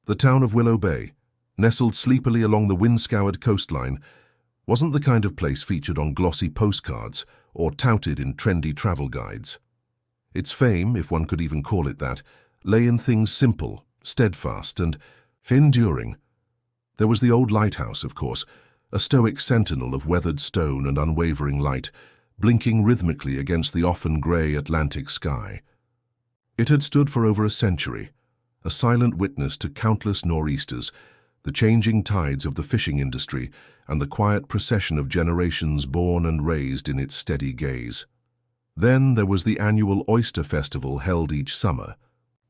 The town of Willow Bay, nestled sleepily along the wind-scoured coastline, wasn't the kind of place featured on glossy postcards or touted in trendy travel guides. Its fame, if one could even call it that, lay in things simple, steadfast, and enduring. There was the old lighthouse, of course, a stoic sentinel of weathered stone and unwavering light, blinking rhythmically against the often grey Atlantic sky. It had stood for over a century, a silent witness to countless nor'easters, the changing tides of the fishing industry, and the quiet procession of generations born and raised in its steady gaze. Then there was the annual Oyster Festival held each summer,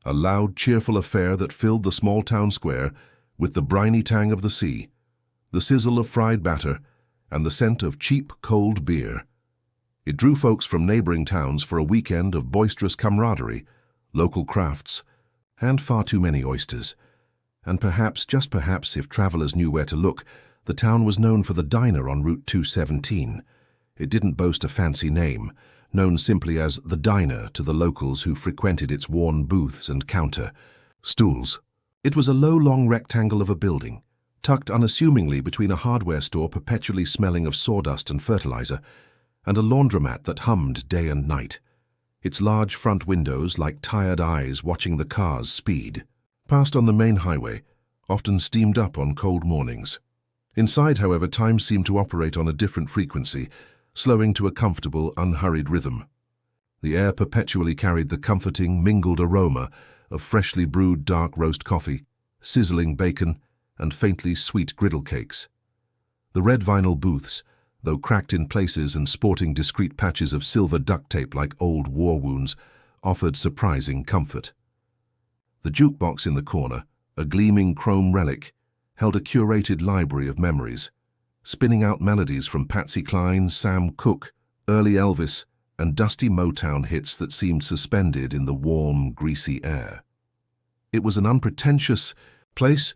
a loud, cheerful affair that filled the small town square with the briny tang of the sea, the sizzle of fried batter, and the scent of cheap, cold beer. It drew folks from neighboring towns for a weekend of boisterous camaraderie, local crafts, and far too many oysters. And perhaps, just perhaps, if travelers knew where to look, the town was known for the diner on Route 217. It didn't boast a fancy name, known simply as the Diner to the locals who frequented its worn booths and counter stools. It was a low, long rectangle of a building, tucked unassumingly between a hardware store perpetually smelling of sawdust and fertilizer, and a laundromat that hummed day and night, its large front windows like tired eyes watching the cars speed past on the main highway, often steamed up on cold mornings. Inside, however, time seemed to operate on a different frequency, slowing to a comfortable, unhurried rhythm. The air perpetually carried the comforting, mingled aroma of freshly brewed dark roast coffee, sizzling bacon, and faintly sweet griddle cakes. The red vinyl booths, though cracked in places and sporting discreet patches of silver duct tape like old war wounds, offered surprising comfort. The jukebox in the corner, a gleaming chrome relic, held a curated library of memories, spinning out melodies from Patsy Cline, Sam Cooke, early Elvis, and dusty Motown hits that seemed suspended in the warm, greasy air. It was an unpretentious place,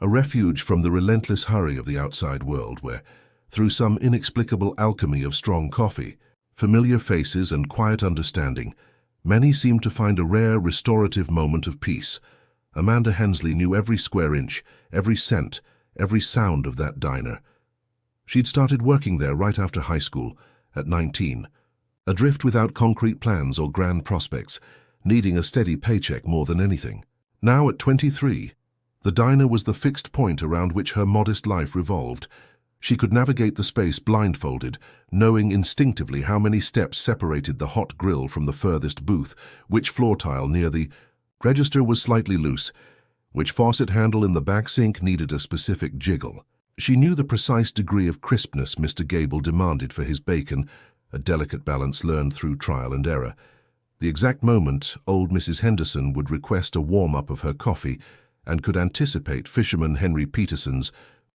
a refuge from the relentless hurry of the outside world where, through some inexplicable alchemy of strong coffee, familiar faces, and quiet understanding, many seemed to find a rare, restorative moment of peace. Amanda Hensley knew every square inch, every scent, every sound of that diner. She'd started working there right after high school, at 19, adrift without concrete plans or grand prospects, needing a steady paycheck more than anything. Now at 23, the diner was the fixed point around which her modest life revolved. She could navigate the space blindfolded, knowing instinctively how many steps separated the hot grill from the furthest booth, which floor tile near the register was slightly loose, which faucet handle in the back sink needed a specific jiggle. She knew the precise degree of crispness Mr. Gable demanded for his bacon, a delicate balance learned through trial and error. The exact moment old Mrs. Henderson would request a warm-up of her coffee and could anticipate Fisherman Henry Peterson's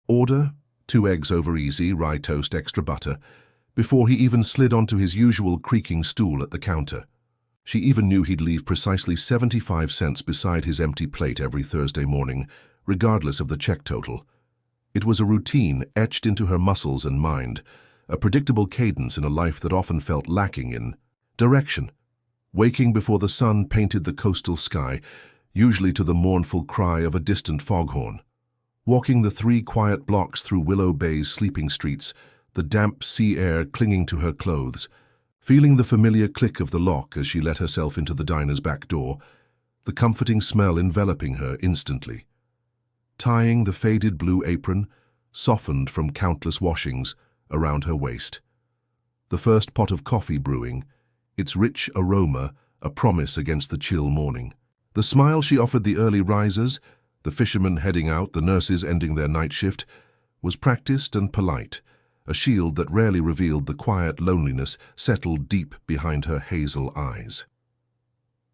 order, 2 eggs over easy, rye toast, extra butter, before he even slid onto his usual creaking stool at the counter. She even knew he'd leave precisely 75 cents beside his empty plate every Thursday morning, regardless of the check total. It was a routine etched into her muscles and mind, a predictable cadence in a life that often felt lacking in direction. Waking before the sun painted the coastal sky, usually to the mournful cry of a distant foghorn. Walking the 3 quiet blocks through Willow Bay's sleeping streets, the damp sea air clinging to her clothes, feeling the familiar click of the lock as she let herself into the diner's back door, the comforting smell enveloping her instantly. Tying the faded blue apron, softened from countless washings, around her waist. The first pot of coffee brewing, its rich aroma a promise against the chill morning. The smile she offered the early risers, the fishermen heading out, the nurses ending their night shift, was practiced and polite, a shield that rarely revealed the quiet loneliness settled deep behind her hazel eyes.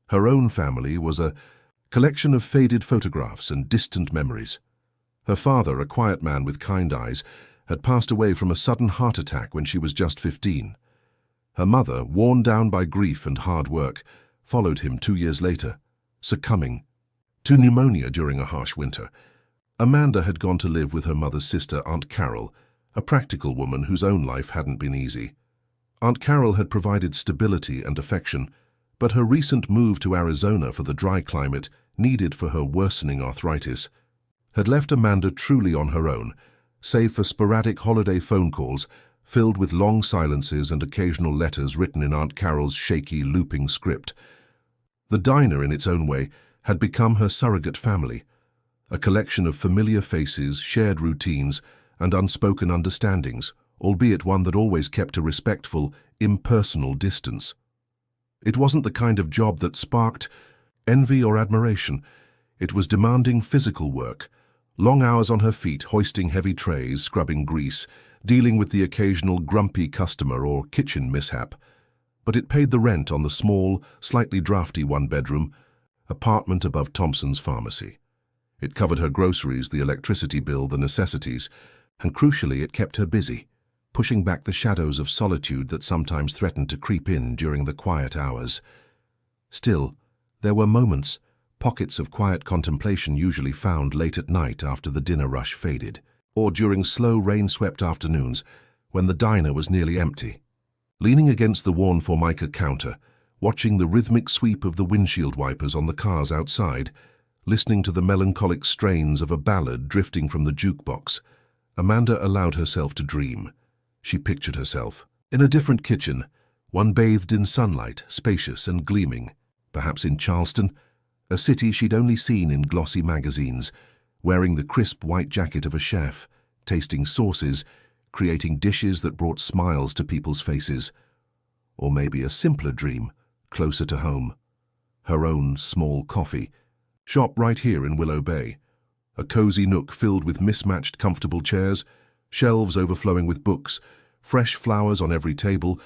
Her own family was a collection of faded photographs and distant memories. Her father, a quiet man with kind eyes, had passed away from a sudden heart attack when she was just 15. Her mother, worn down by grief and hard work, followed him 2 years later, succumbing to pneumonia during a harsh winter. Amanda had gone to live with her mother's sister, Aunt Carol, a practical woman whose own life hadn't been easy. Aunt Carol had provided stability and affection, but her recent move to Arizona for the dry climate needed for her worsening arthritis had left Amanda truly on her own, save for sporadic holiday phone calls filled with long silences and occasional letters written in Aunt Carol's shaky, looping script. The diner, in its own way, had become her surrogate family, a collection of familiar faces, shared routines, and unspoken understandings, albeit one that always kept a respectful, impersonal distance. It wasn't the kind of job that sparked envy or admiration. It was demanding physical work, long hours on her feet, hoisting heavy trays, scrubbing grease, dealing with the occasional grumpy customer or kitchen mishap. But it paid the rent on the small, slightly drafty one-bedroom apartment above Thompson's Pharmacy. It covered her groceries, the electricity bill, the necessities, and crucially it kept her busy, pushing back the shadows of solitude that sometimes threatened to creep in during the quiet hours. Still, there were moments, pockets of quiet contemplation usually found late at night after the dinner rush faded, or during slow rain-swept afternoons when the diner was nearly empty. Leaning against the worn Formica counter, watching the rhythmic sweep of the windshield wipers on the cars outside, listening to the melancholic strains of a ballad drifting from the jukebox, Amanda allowed herself to dream. She pictured herself in a different kitchen, one bathed in sunlight, spacious and gleaming, perhaps in Charleston, a city she'd only seen in glossy magazines, wearing the crisp white jacket of a chef, tasting sauces, creating dishes that brought smiles to people's faces. Or maybe a simpler dream, closer to home. Her own small coffee shop right here in Willow Bay. A cozy nook filled with mismatched comfortable chairs, shelves overflowing with books, fresh flowers on every table,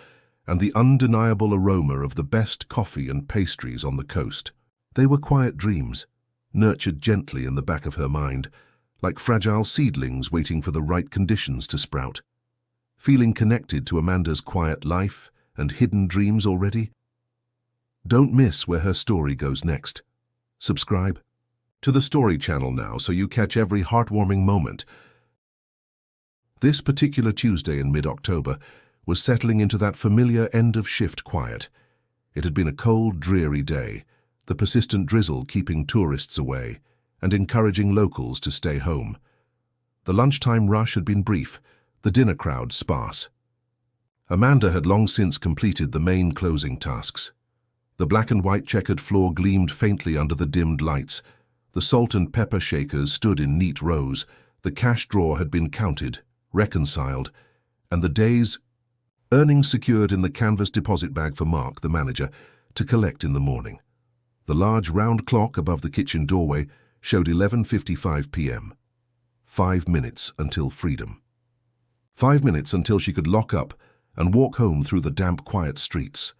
and the undeniable aroma of the best coffee and pastries on the coast. They were quiet dreams, nurtured gently in the back of her mind, like fragile seedlings waiting for the right conditions to sprout. Feeling connected to Amanda's quiet life and hidden dreams already? Don't miss where her story goes next. Subscribe to the Story channel now so you catch every heartwarming moment. This particular Tuesday in mid-October was settling into that familiar end-of-shift quiet. It had been a cold, dreary day, the persistent drizzle keeping tourists away and encouraging locals to stay home. The lunchtime rush had been brief, the dinner crowd sparse. Amanda had long since completed the main closing tasks. The black and white checkered floor gleamed faintly under the dimmed lights. The salt and pepper shakers stood in neat rows. The cash drawer had been counted, reconciled, and the day's earnings secured in the canvas deposit bag for Mark, the manager, to collect in the morning. The large round clock above the kitchen doorway showed 11:55 p.m. 5 minutes until freedom. 5 minutes until she could lock up and walk home through the damp, quiet streets.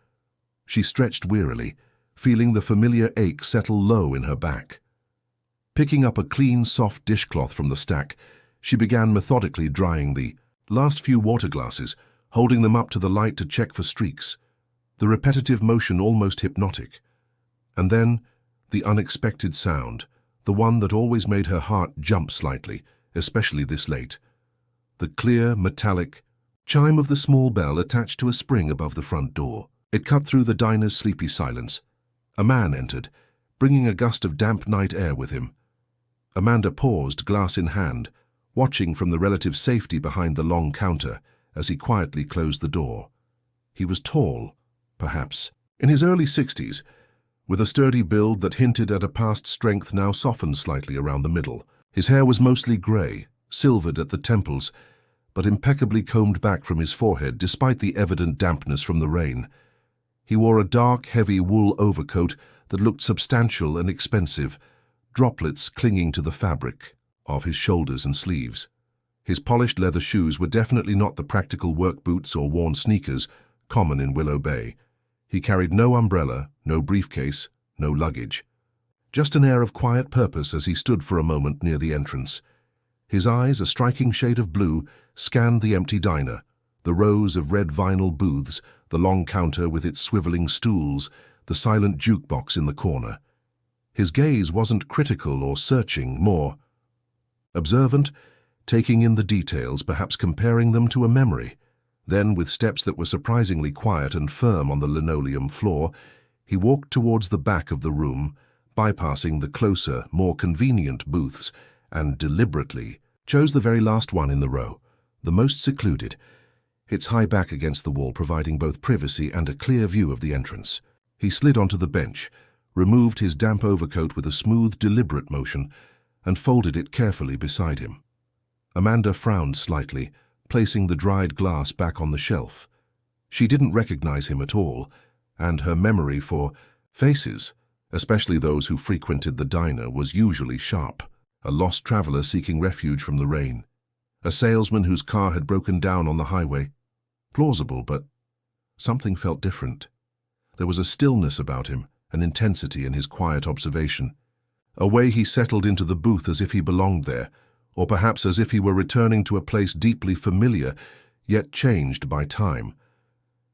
She stretched wearily, feeling the familiar ache settle low in her back. Picking up a clean, soft dishcloth from the stack, she began methodically drying the last few water glasses, holding them up to the light to check for streaks, the repetitive motion almost hypnotic. And then, the unexpected sound, the one that always made her heart jump slightly, especially this late. The clear, metallic chime of the small bell attached to a spring above the front door. It cut through the diner's sleepy silence. A man entered, bringing a gust of damp night air with him. Amanda paused, glass in hand, watching from the relative safety behind the long counter as he quietly closed the door. He was tall, perhaps, in his early 60s, with a sturdy build that hinted at a past strength now softened slightly around the middle. His hair was mostly grey, silvered at the temples, but impeccably combed back from his forehead despite the evident dampness from the rain. He wore a dark, heavy wool overcoat that looked substantial and expensive, droplets clinging to the fabric of his shoulders and sleeves. His polished leather shoes were definitely not the practical work boots or worn sneakers common in Willow Bay. He carried no umbrella, no briefcase, no luggage. Just an air of quiet purpose as he stood for a moment near the entrance. His eyes, a striking shade of blue, scanned the empty diner, the rows of red vinyl booths, the long counter with its swiveling stools, the silent jukebox in the corner. His gaze wasn't critical or searching, more observant, taking in the details, perhaps comparing them to a memory. Then, with steps that were surprisingly quiet and firm on the linoleum floor, he walked towards the back of the room, bypassing the closer, more convenient booths, and deliberately chose the very last one in the row, the most secluded, its high back against the wall providing both privacy and a clear view of the entrance. He slid onto the bench, removed his damp overcoat with a smooth, deliberate motion, and folded it carefully beside him. Amanda frowned slightly, placing the dried glass back on the shelf. She didn't recognize him at all, and her memory for faces, especially those who frequented the diner, was usually sharp. A lost traveler seeking refuge from the rain. A salesman whose car had broken down on the highway. Plausible, but something felt different. There was a stillness about him, an intensity in his quiet observation. A way he settled into the booth as if he belonged there, or perhaps as if he were returning to a place deeply familiar, yet changed by time.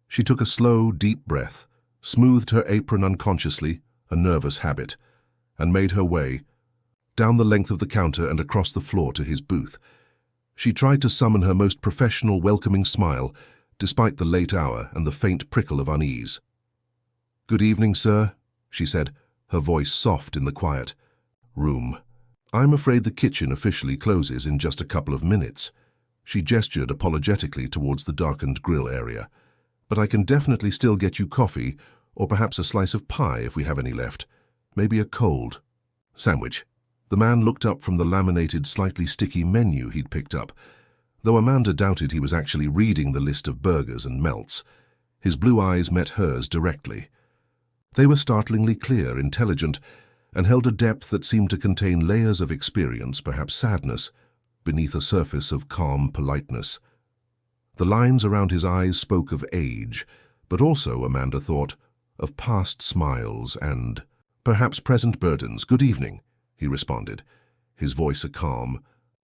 She took a slow, deep breath, smoothed her apron unconsciously, a nervous habit, and made her way down the length of the counter and across the floor to his booth. She tried to summon her most professional, welcoming smile, despite the late hour and the faint prickle of unease. "Good evening, sir," she said, her voice soft in the quiet room. "I'm afraid the kitchen officially closes in just a couple of minutes." She gestured apologetically towards the darkened grill area. "But I can definitely still get you coffee, or perhaps a slice of pie if we have any left. Maybe a cold sandwich." The man looked up from the laminated, slightly sticky menu he'd picked up, though Amanda doubted he was actually reading the list of burgers and melts. His blue eyes met hers directly. They were startlingly clear, intelligent, and held a depth that seemed to contain layers of experience, perhaps sadness, beneath a surface of calm politeness. The lines around his eyes spoke of age, but also, Amanda thought, of past smiles and perhaps present burdens. "Good evening," he responded, his voice a calm,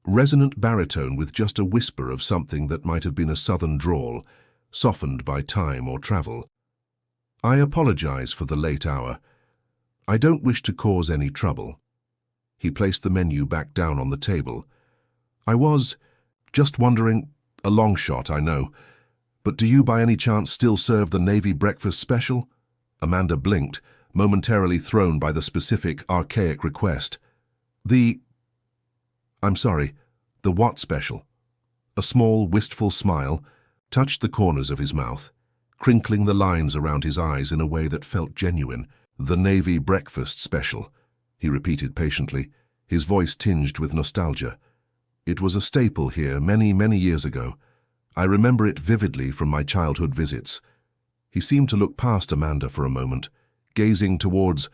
resonant baritone with just a whisper of something that might have been a southern drawl, softened by time or travel. "I apologize for the late hour. I don't wish to cause any trouble." He placed the menu back down on the table. "I was just wondering, a long shot, I know, but do you by any chance still serve the Navy breakfast special?" Amanda blinked, momentarily thrown by the specific, archaic request. I'm sorry, the what special?" A small, wistful smile touched the corners of his mouth, crinkling the lines around his eyes in a way that felt genuine. "The Navy breakfast special," he repeated patiently, his voice tinged with nostalgia. "It was a staple here many, many years ago. I remember it vividly from my childhood visits." He seemed to look past Amanda for a moment, gazing towards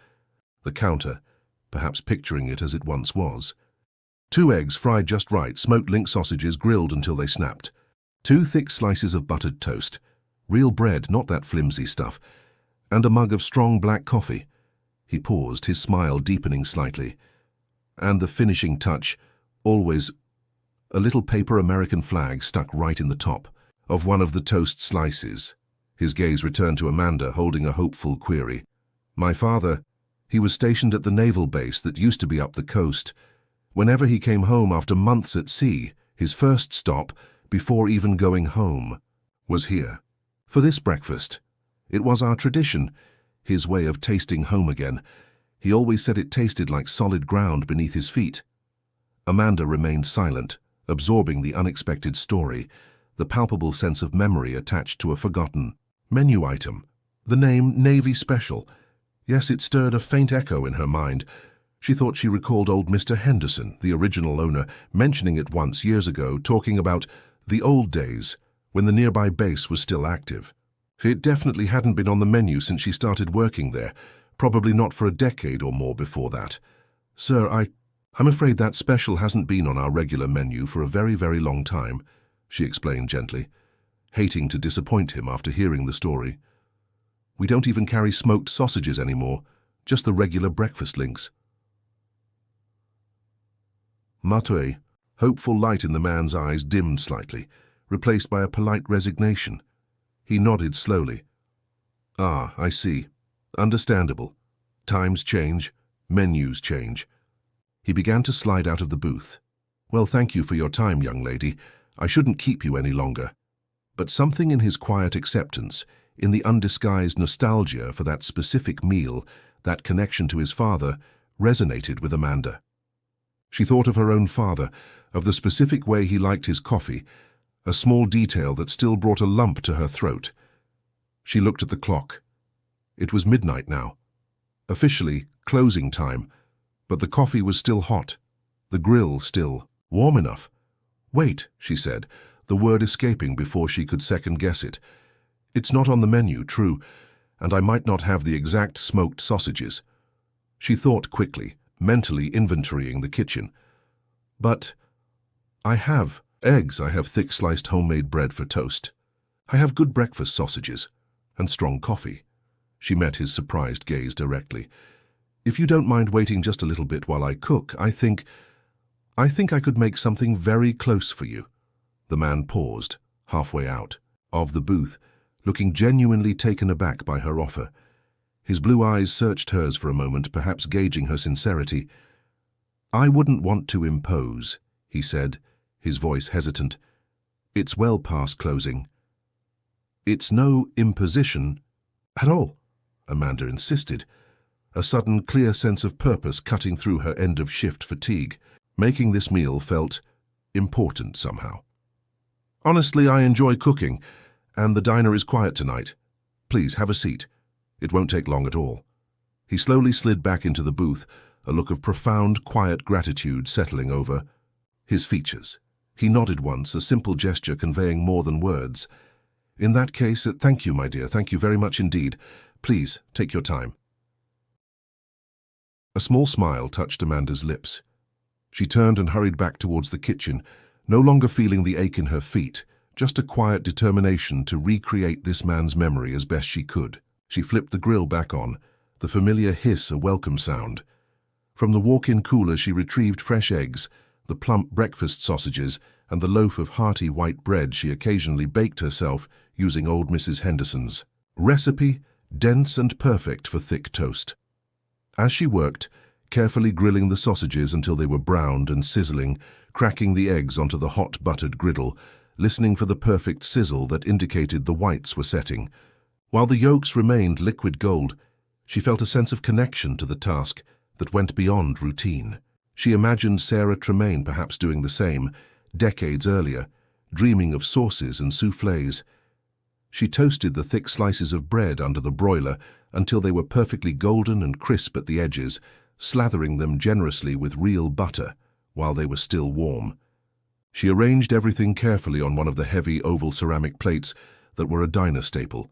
the counter, perhaps picturing it as it once was. 2 eggs fried just right, smoked link sausages grilled until they snapped. 2 thick slices of buttered toast, real bread, not that flimsy stuff, and a mug of strong black coffee. He paused, his smile deepening slightly. And the finishing touch, always a little paper American flag stuck right in the top of one of the toast slices. His gaze returned to Amanda, holding a hopeful query. "My father, he was stationed at the naval base that used to be up the coast. Whenever he came home after months at sea, his first stop, before even going home, was here. For this breakfast. It was our tradition, his way of tasting home again. He always said it tasted like solid ground beneath his feet." Amanda remained silent, absorbing the unexpected story, the palpable sense of memory attached to a forgotten menu item. The name Navy Special. Yes, it stirred a faint echo in her mind. She thought she recalled old Mr. Henderson, the original owner, mentioning it once years ago, talking about the old days when the nearby base was still active. It definitely hadn't been on the menu since she started working there, probably not for a decade or more before that. "Sir, I'm afraid that special hasn't been on our regular menu for a very, very long time," she explained gently, hating to disappoint him after hearing the story. "We don't even carry smoked sausages anymore, just the regular breakfast links." Matue, hopeful light in the man's eyes, dimmed slightly, replaced by a polite resignation. He nodded slowly. "Ah, I see. Understandable. Times change, menus change." He began to slide out of the booth. "Well, thank you for your time, young lady. I shouldn't keep you any longer." But something in his quiet acceptance, in the undisguised nostalgia for that specific meal, that connection to his father, resonated with Amanda. She thought of her own father, of the specific way he liked his coffee, a small detail that still brought a lump to her throat. She looked at the clock. It was midnight now. Officially, closing time, but the coffee was still hot, the grill still warm enough. "Wait," she said, the word escaping before she could second-guess it. "It's not on the menu, true, and I might not have the exact smoked sausages." She thought quickly, mentally inventorying the kitchen. "But I have eggs, I have thick-sliced homemade bread for toast. I have good breakfast sausages, and strong coffee." She met his surprised gaze directly. "If you don't mind waiting just a little bit while I cook, I think I could make something very close for you." The man paused, halfway out of the booth, looking genuinely taken aback by her offer. His blue eyes searched hers for a moment, perhaps gauging her sincerity. "I wouldn't want to impose," he said, his voice hesitant. "It's well past closing." "It's no imposition at all," Amanda insisted, a sudden clear sense of purpose cutting through her end-of-shift fatigue. Making this meal felt important somehow. "Honestly, I enjoy cooking, and the diner is quiet tonight. Please, have a seat. It won't take long at all." He slowly slid back into the booth, a look of profound, quiet gratitude settling over his features. He nodded once, a simple gesture conveying more than words. "In that case, thank you, my dear, thank you very much indeed. Please, take your time." A small smile touched Amanda's lips. She turned and hurried back towards the kitchen, no longer feeling the ache in her feet, just a quiet determination to recreate this man's memory as best she could. She flipped the grill back on, the familiar hiss a welcome sound. From the walk-in cooler she retrieved fresh eggs, the plump breakfast sausages, and the loaf of hearty white bread she occasionally baked herself using old Mrs. Henderson's recipe, dense and perfect for thick toast. As she worked, carefully grilling the sausages until they were browned and sizzling, cracking the eggs onto the hot buttered griddle, listening for the perfect sizzle that indicated the whites were setting. While the yolks remained liquid gold, she felt a sense of connection to the task that went beyond routine. She imagined Sarah Tremaine perhaps doing the same, decades earlier, dreaming of sauces and soufflés. She toasted the thick slices of bread under the broiler until they were perfectly golden and crisp at the edges, slathering them generously with real butter while they were still warm. She arranged everything carefully on one of the heavy oval ceramic plates that were a diner staple.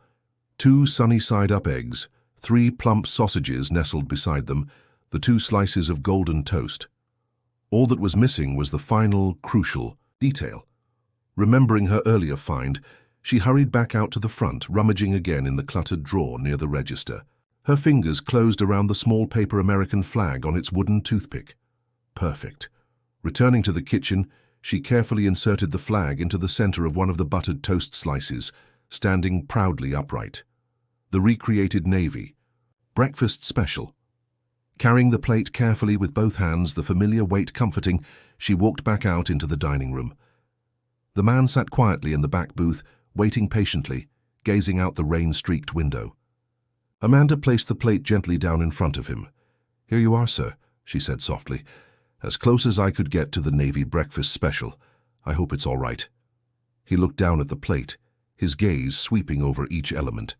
2 sunny-side-up eggs, 3 plump sausages nestled beside them, the 2 slices of golden toast. All that was missing was the final, crucial detail. Remembering her earlier find, she hurried back out to the front, rummaging again in the cluttered drawer near the register. Her fingers closed around the small paper American flag on its wooden toothpick. Perfect. Returning to the kitchen, she carefully inserted the flag into the center of one of the buttered toast slices, standing proudly upright. The recreated navy. Breakfast special. Carrying the plate carefully with both hands, the familiar weight comforting, she walked back out into the dining room. The man sat quietly in the back booth, waiting patiently, gazing out the rain-streaked window. Amanda placed the plate gently down in front of him. "Here you are, sir," she said softly. "As close as I could get to the Navy breakfast special. I hope it's all right." He looked down at the plate, his gaze sweeping over each element.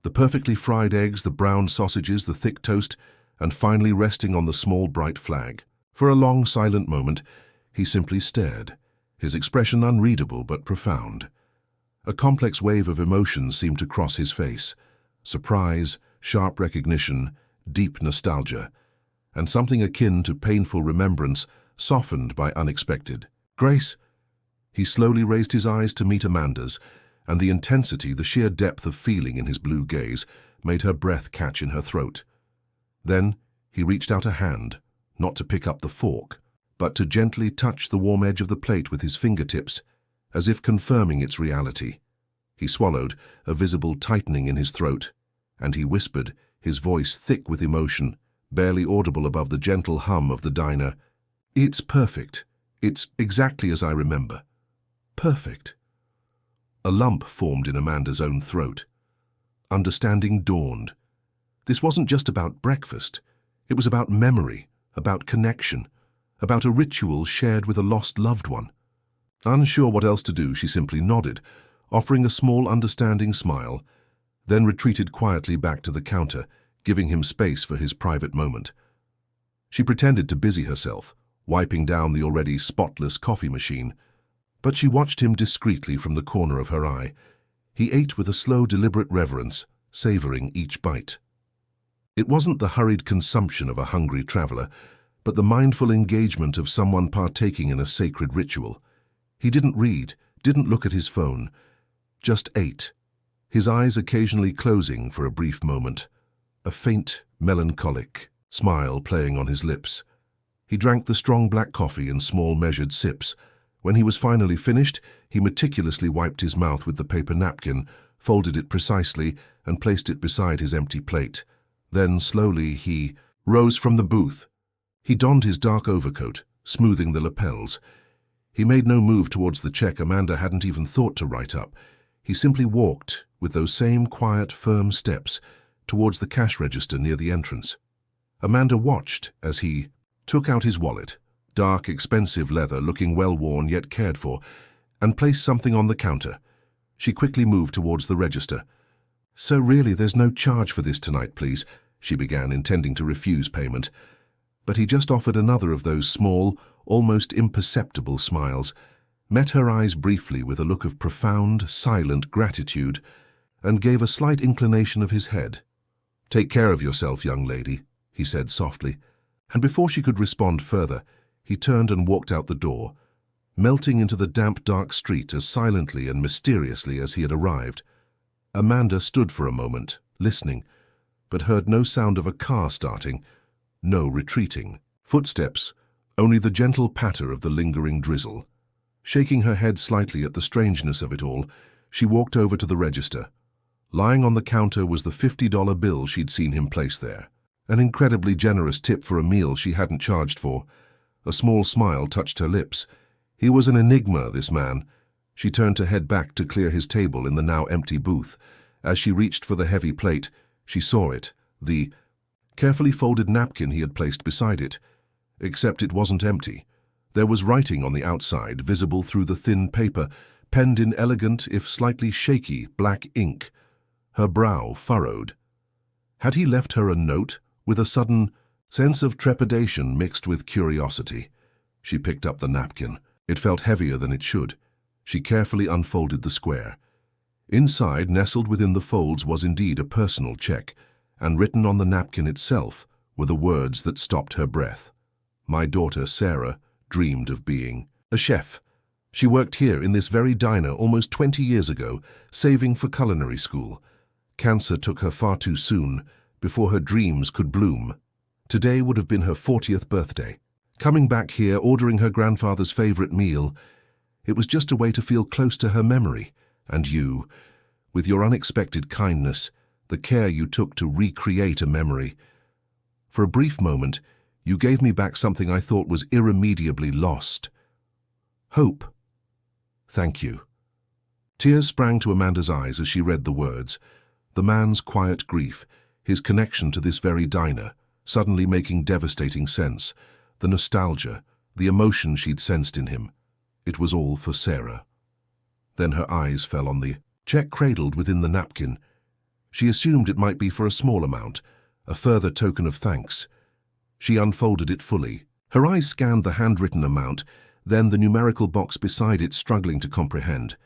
The perfectly fried eggs, the browned sausages, the thick toast, and finally resting on the small bright flag. For a long silent moment, he simply stared, his expression unreadable but profound. A complex wave of emotions seemed to cross his face. Surprise, sharp recognition, deep nostalgia, and something akin to painful remembrance, softened by unexpected. "Grace?" He slowly raised his eyes to meet Amanda's, and the intensity, the sheer depth of feeling in his blue gaze, made her breath catch in her throat. Then he reached out a hand, not to pick up the fork, but to gently touch the warm edge of the plate with his fingertips, as if confirming its reality. He swallowed, a visible tightening in his throat, and he whispered, his voice thick with emotion, barely audible above the gentle hum of the diner. "It's perfect. It's exactly as I remember. Perfect." A lump formed in Amanda's own throat. Understanding dawned. This wasn't just about breakfast. It was about memory, about connection, about a ritual shared with a lost loved one. Unsure what else to do, she simply nodded, offering a small understanding smile, then retreated quietly back to the counter, giving him space for his private moment. She pretended to busy herself, wiping down the already spotless coffee machine, but she watched him discreetly from the corner of her eye. He ate with a slow, deliberate reverence, savoring each bite. It wasn't the hurried consumption of a hungry traveler, but the mindful engagement of someone partaking in a sacred ritual. He didn't read, didn't look at his phone, just ate, his eyes occasionally closing for a brief moment, a faint, melancholic smile playing on his lips. He drank the strong black coffee in small measured sips. When he was finally finished, he meticulously wiped his mouth with the paper napkin, folded it precisely, and placed it beside his empty plate. Then, slowly, he rose from the booth. He donned his dark overcoat, smoothing the lapels. He made no move towards the check Amanda hadn't even thought to write up. He simply walked, with those same quiet, firm steps, towards the cash register near the entrance. Amanda watched as he took out his wallet, dark, expensive leather, looking well-worn yet cared for, and placed something on the counter. She quickly moved towards the register. "So really, there's no charge for this tonight, please," she began, intending to refuse payment. But he just offered another of those small, almost imperceptible smiles, met her eyes briefly with a look of profound, silent gratitude, and gave a slight inclination of his head. "Take care of yourself, young lady," he said softly, and before she could respond further, he turned and walked out the door, melting into the damp, dark street as silently and mysteriously as he had arrived. Amanda stood for a moment, listening, but heard no sound of a car starting, no retreating footsteps, only the gentle patter of the lingering drizzle. Shaking her head slightly at the strangeness of it all, she walked over to the register. Lying on the counter was the $50 bill she'd seen him place there, an incredibly generous tip for a meal she hadn't charged for. A small smile touched her lips. He was an enigma, this man. She turned to head back to clear his table in the now empty booth. As she reached for the heavy plate, she saw it, the carefully folded napkin he had placed beside it. Except it wasn't empty. There was writing on the outside, visible through the thin paper, penned in elegant, if slightly shaky, black ink. Her brow furrowed. Had he left her a note, with a sudden sense of trepidation mixed with curiosity? She picked up the napkin. It felt heavier than it should. She carefully unfolded the square. Inside, nestled within the folds, was indeed a personal check, and written on the napkin itself were the words that stopped her breath. My daughter, Sarah, dreamed of being a chef. She worked here in this very diner almost 20 years ago, saving for culinary school. Cancer took her far too soon, before her dreams could bloom. Today would have been her 40th birthday. Coming back here, ordering her grandfather's favorite meal, it was just a way to feel close to her memory. And you, with your unexpected kindness, the care you took to recreate a memory. For a brief moment, you gave me back something I thought was irremediably lost. Hope. Thank you. Tears sprang to Amanda's eyes as she read the words. The man's quiet grief, his connection to this very diner, suddenly making devastating sense. The nostalgia, the emotion she'd sensed in him. It was all for Sarah. Then her eyes fell on the check cradled within the napkin. She assumed it might be for a small amount, a further token of thanks. She unfolded it fully. Her eyes scanned the handwritten amount, then the numerical box beside it, struggling to comprehend.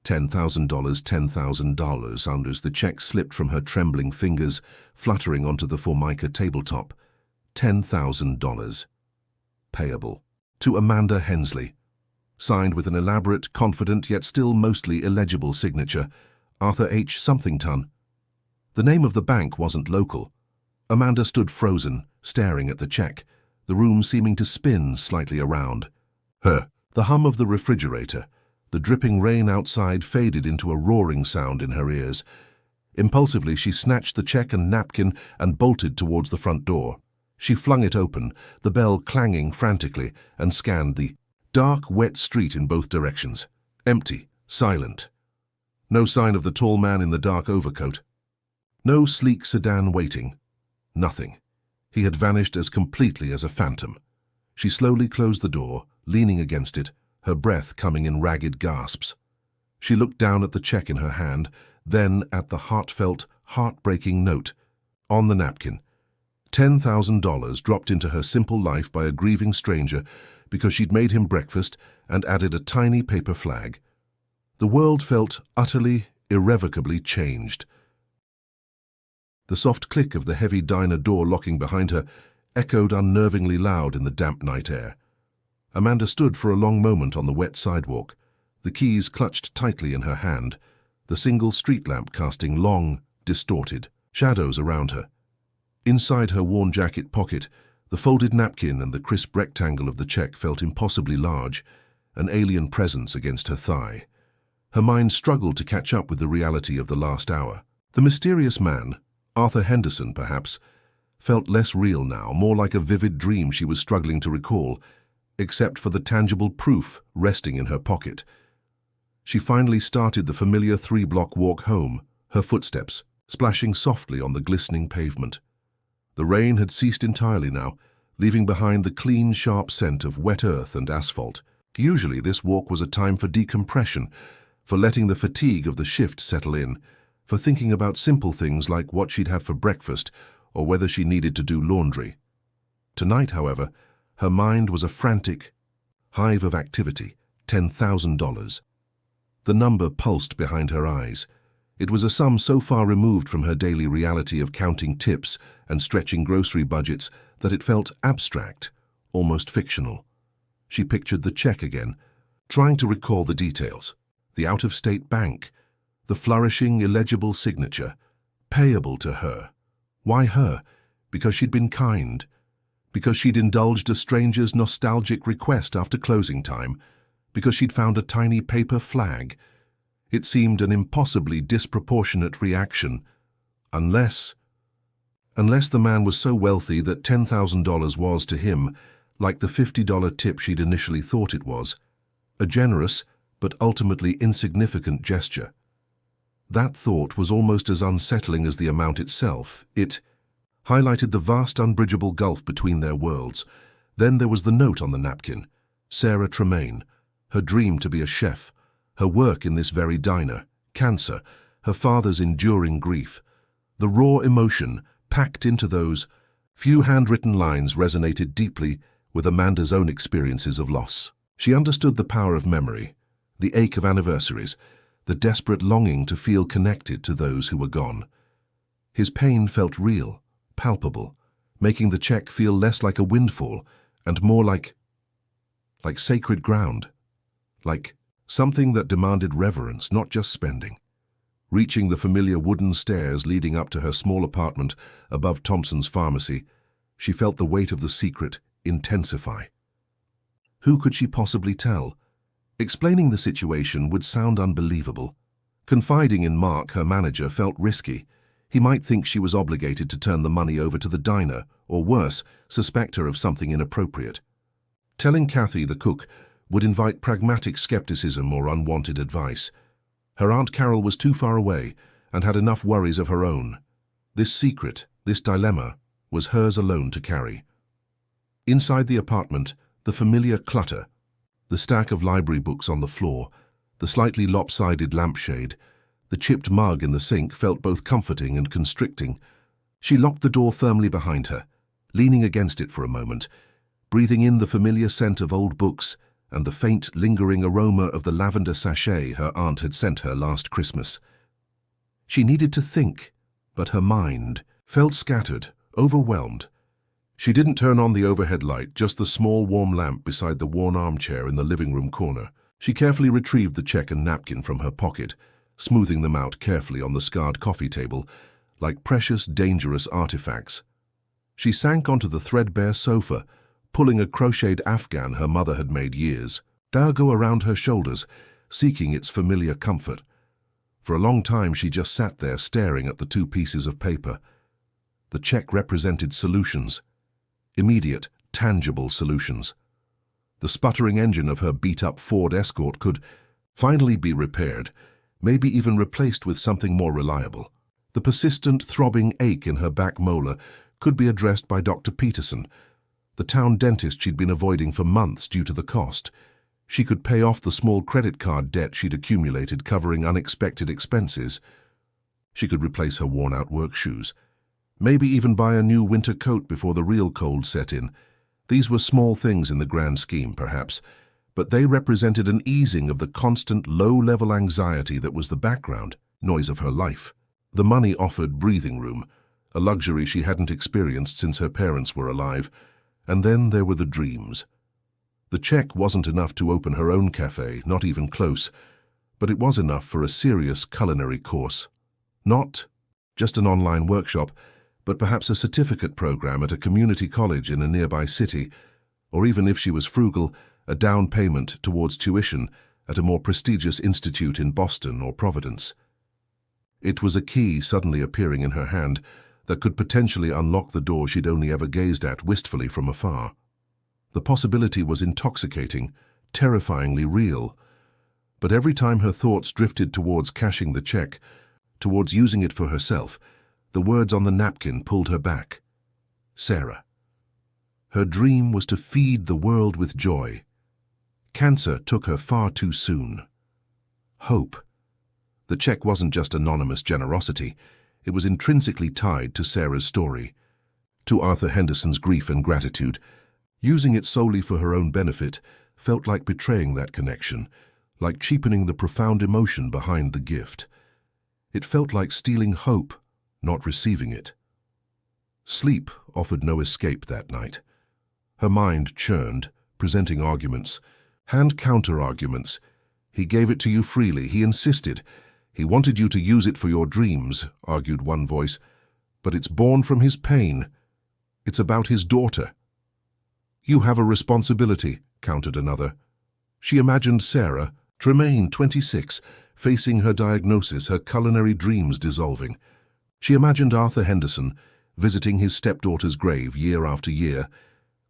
$10,000, $10,000, as the check slipped from her trembling fingers, fluttering onto the Formica tabletop. $10,000. Payable. To Amanda Hensley. Signed with an elaborate, confident, yet still mostly illegible signature, Arthur H. Somethington. The name of the bank wasn't local. Amanda stood frozen, staring at the check, the room seeming to spin slightly around her. The hum of the refrigerator, the dripping rain outside, faded into a roaring sound in her ears. Impulsively, she snatched the check and napkin and bolted towards the front door. She flung it open, the bell clanging frantically, and scanned the dark, wet street in both directions. Empty, silent. No sign of the tall man in the dark overcoat. No sleek sedan waiting. Nothing. He had vanished as completely as a phantom. She slowly closed the door, leaning against it, her breath coming in ragged gasps. She looked down at the check in her hand, then at the heartfelt, heartbreaking note on the napkin. $10,000 dropped into her simple life by a grieving stranger because she'd made him breakfast and added a tiny paper flag. The world felt utterly, irrevocably changed. The soft click of the heavy diner door locking behind her echoed unnervingly loud in the damp night air. Amanda stood for a long moment on the wet sidewalk, the keys clutched tightly in her hand, the single street lamp casting long, distorted shadows around her. Inside her worn jacket pocket, the folded napkin and the crisp rectangle of the check felt impossibly large, an alien presence against her thigh. Her mind struggled to catch up with the reality of the last hour. The mysterious man, Arthur Henderson perhaps, felt less real now, more like a vivid dream she was struggling to recall, except for the tangible proof resting in her pocket. She finally started the familiar 3-block walk home, her footsteps splashing softly on the glistening pavement. The rain had ceased entirely now, leaving behind the clean, sharp scent of wet earth and asphalt. Usually this walk was a time for decompression, for letting the fatigue of the shift settle in, for thinking about simple things like what she'd have for breakfast or whether she needed to do laundry. Tonight, however, her mind was a frantic hive of activity, $10,000. The number pulsed behind her eyes. It was a sum so far removed from her daily reality of counting tips and stretching grocery budgets that it felt abstract, almost fictional. She pictured the check again, trying to recall the details. The out-of-state bank, the flourishing, illegible signature, payable to her. Why her? Because she'd been kind. Because she'd indulged a stranger's nostalgic request after closing time. Because she'd found a tiny paper flag. It seemed an impossibly disproportionate reaction. Unless the man was so wealthy that $10,000 was to him like the $50 tip she'd initially thought it was. A generous, but ultimately insignificant gesture. That thought was almost as unsettling as the amount itself. It highlighted the vast unbridgeable gulf between their worlds. Then there was the note on the napkin. Sarah Tremaine, her dream to be a chef, her work in this very diner, cancer, her father's enduring grief. The raw emotion packed into those few handwritten lines resonated deeply with Amanda's own experiences of loss. She understood the power of memory, the ache of anniversaries, the desperate longing to feel connected to those who were gone. His pain felt real, palpable, making the check feel less like a windfall and more like sacred ground, like something that demanded reverence, not just spending. Reaching the familiar wooden stairs leading up to her small apartment above Thompson's Pharmacy, she felt the weight of the secret intensify. Who could she possibly tell? Explaining the situation would sound unbelievable. Confiding in Mark, her manager, felt risky. He might think she was obligated to turn the money over to the diner, or worse, suspect her of something inappropriate. Telling Kathy, the cook, would invite pragmatic skepticism or unwanted advice. Her Aunt Carol was too far away and had enough worries of her own. This secret, this dilemma, was hers alone to carry. Inside the apartment, the familiar clutter, the stack of library books on the floor, the slightly lopsided lampshade, the chipped mug in the sink felt both comforting and constricting. She locked the door firmly behind her, leaning against it for a moment, breathing in the familiar scent of old books and the faint, lingering aroma of the lavender sachet her aunt had sent her last Christmas. She needed to think, but her mind felt scattered, overwhelmed. She didn't turn on the overhead light, just the small warm lamp beside the worn armchair in the living room corner. She carefully retrieved the check and napkin from her pocket, smoothing them out carefully on the scarred coffee table, like precious, dangerous artifacts. She sank onto the threadbare sofa, pulling a crocheted afghan her mother had made years, dago around her shoulders, seeking its familiar comfort. For a long time she just sat there staring at the 2 pieces of paper. The check represented solutions. Immediate, tangible solutions. The sputtering engine of her beat-up Ford Escort could finally be repaired, maybe even replaced with something more reliable. The persistent, throbbing ache in her back molar could be addressed by Dr. Peterson. the town dentist she'd been avoiding for months due to the cost. She could pay off the small credit card debt she'd accumulated covering unexpected expenses. She could replace her worn-out work shoes. Maybe even buy a new winter coat before the real cold set in. These were small things in the grand scheme, perhaps, but they represented an easing of the constant low-level anxiety that was the background noise of her life. The money offered breathing room, a luxury she hadn't experienced since her parents were alive. And then there were the dreams. The check wasn't enough to open her own cafe, not even close, but it was enough for a serious culinary course. Not just an online workshop, but perhaps a certificate program at a community college in a nearby city, or even if she was frugal, a down payment towards tuition at a more prestigious institute in Boston or Providence. It was a key suddenly appearing in her hand that could potentially unlock the door she'd only ever gazed at wistfully from afar. The possibility was intoxicating, terrifyingly real. But every time her thoughts drifted towards cashing the check, towards using it for herself, the words on the napkin pulled her back. Sarah. Her dream was to feed the world with joy. Cancer took her far too soon. Hope. The check wasn't just anonymous generosity. It was intrinsically tied to Sarah's story, to Arthur Henderson's grief and gratitude. Using it solely for her own benefit felt like betraying that connection, like cheapening the profound emotion behind the gift. It felt like stealing hope, not receiving it. Sleep offered no escape that night. Her mind churned, presenting arguments, and counter-arguments. He gave it to you freely, he insisted. He wanted you to use it for your dreams, argued one voice. But it's born from his pain. It's about his daughter. You have a responsibility, countered another. She imagined Sarah, Tremaine, 26, facing her diagnosis, her culinary dreams dissolving. She imagined Arthur Henderson, visiting his stepdaughter's grave year after year,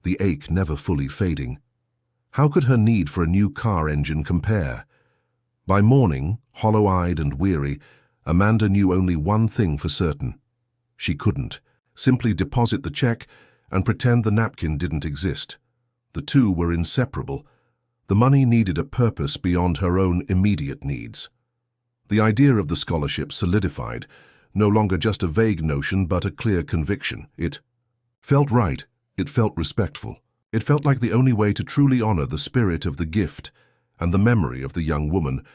the ache never fully fading. How could her need for a new car engine compare? By morning, hollow-eyed and weary, Amanda knew only one thing for certain. She couldn't simply deposit the check and pretend the napkin didn't exist. The two were inseparable. The money needed a purpose beyond her own immediate needs. The idea of the scholarship solidified, no longer just a vague notion but a clear conviction. It felt right, it felt respectful. It felt like the only way to truly honor the spirit of the gift and the memory of the young woman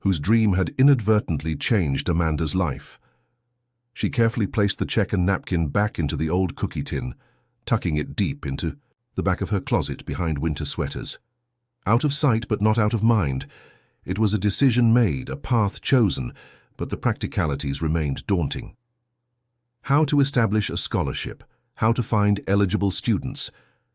whose dream had inadvertently changed Amanda's life. She carefully placed the check and napkin back into the old cookie tin, tucking it deep into the back of her closet behind winter sweaters. Out of sight but not out of mind. It was a decision made, a path chosen, but the practicalities remained daunting. How to establish a scholarship, how to find eligible students,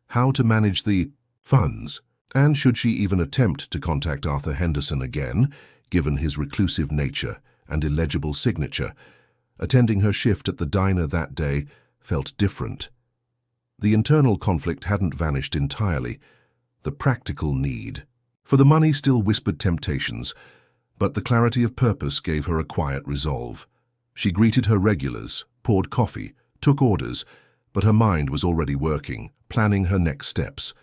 how to manage the funds, and should she even attempt to contact Arthur Henderson again, given his reclusive nature and illegible signature. Attending her shift at the diner that day felt different. The internal conflict hadn't vanished entirely. The practical need. For the money still whispered temptations, but the clarity of purpose gave her a quiet resolve. She greeted her regulars, poured coffee, took orders, but her mind was already working, planning her next steps.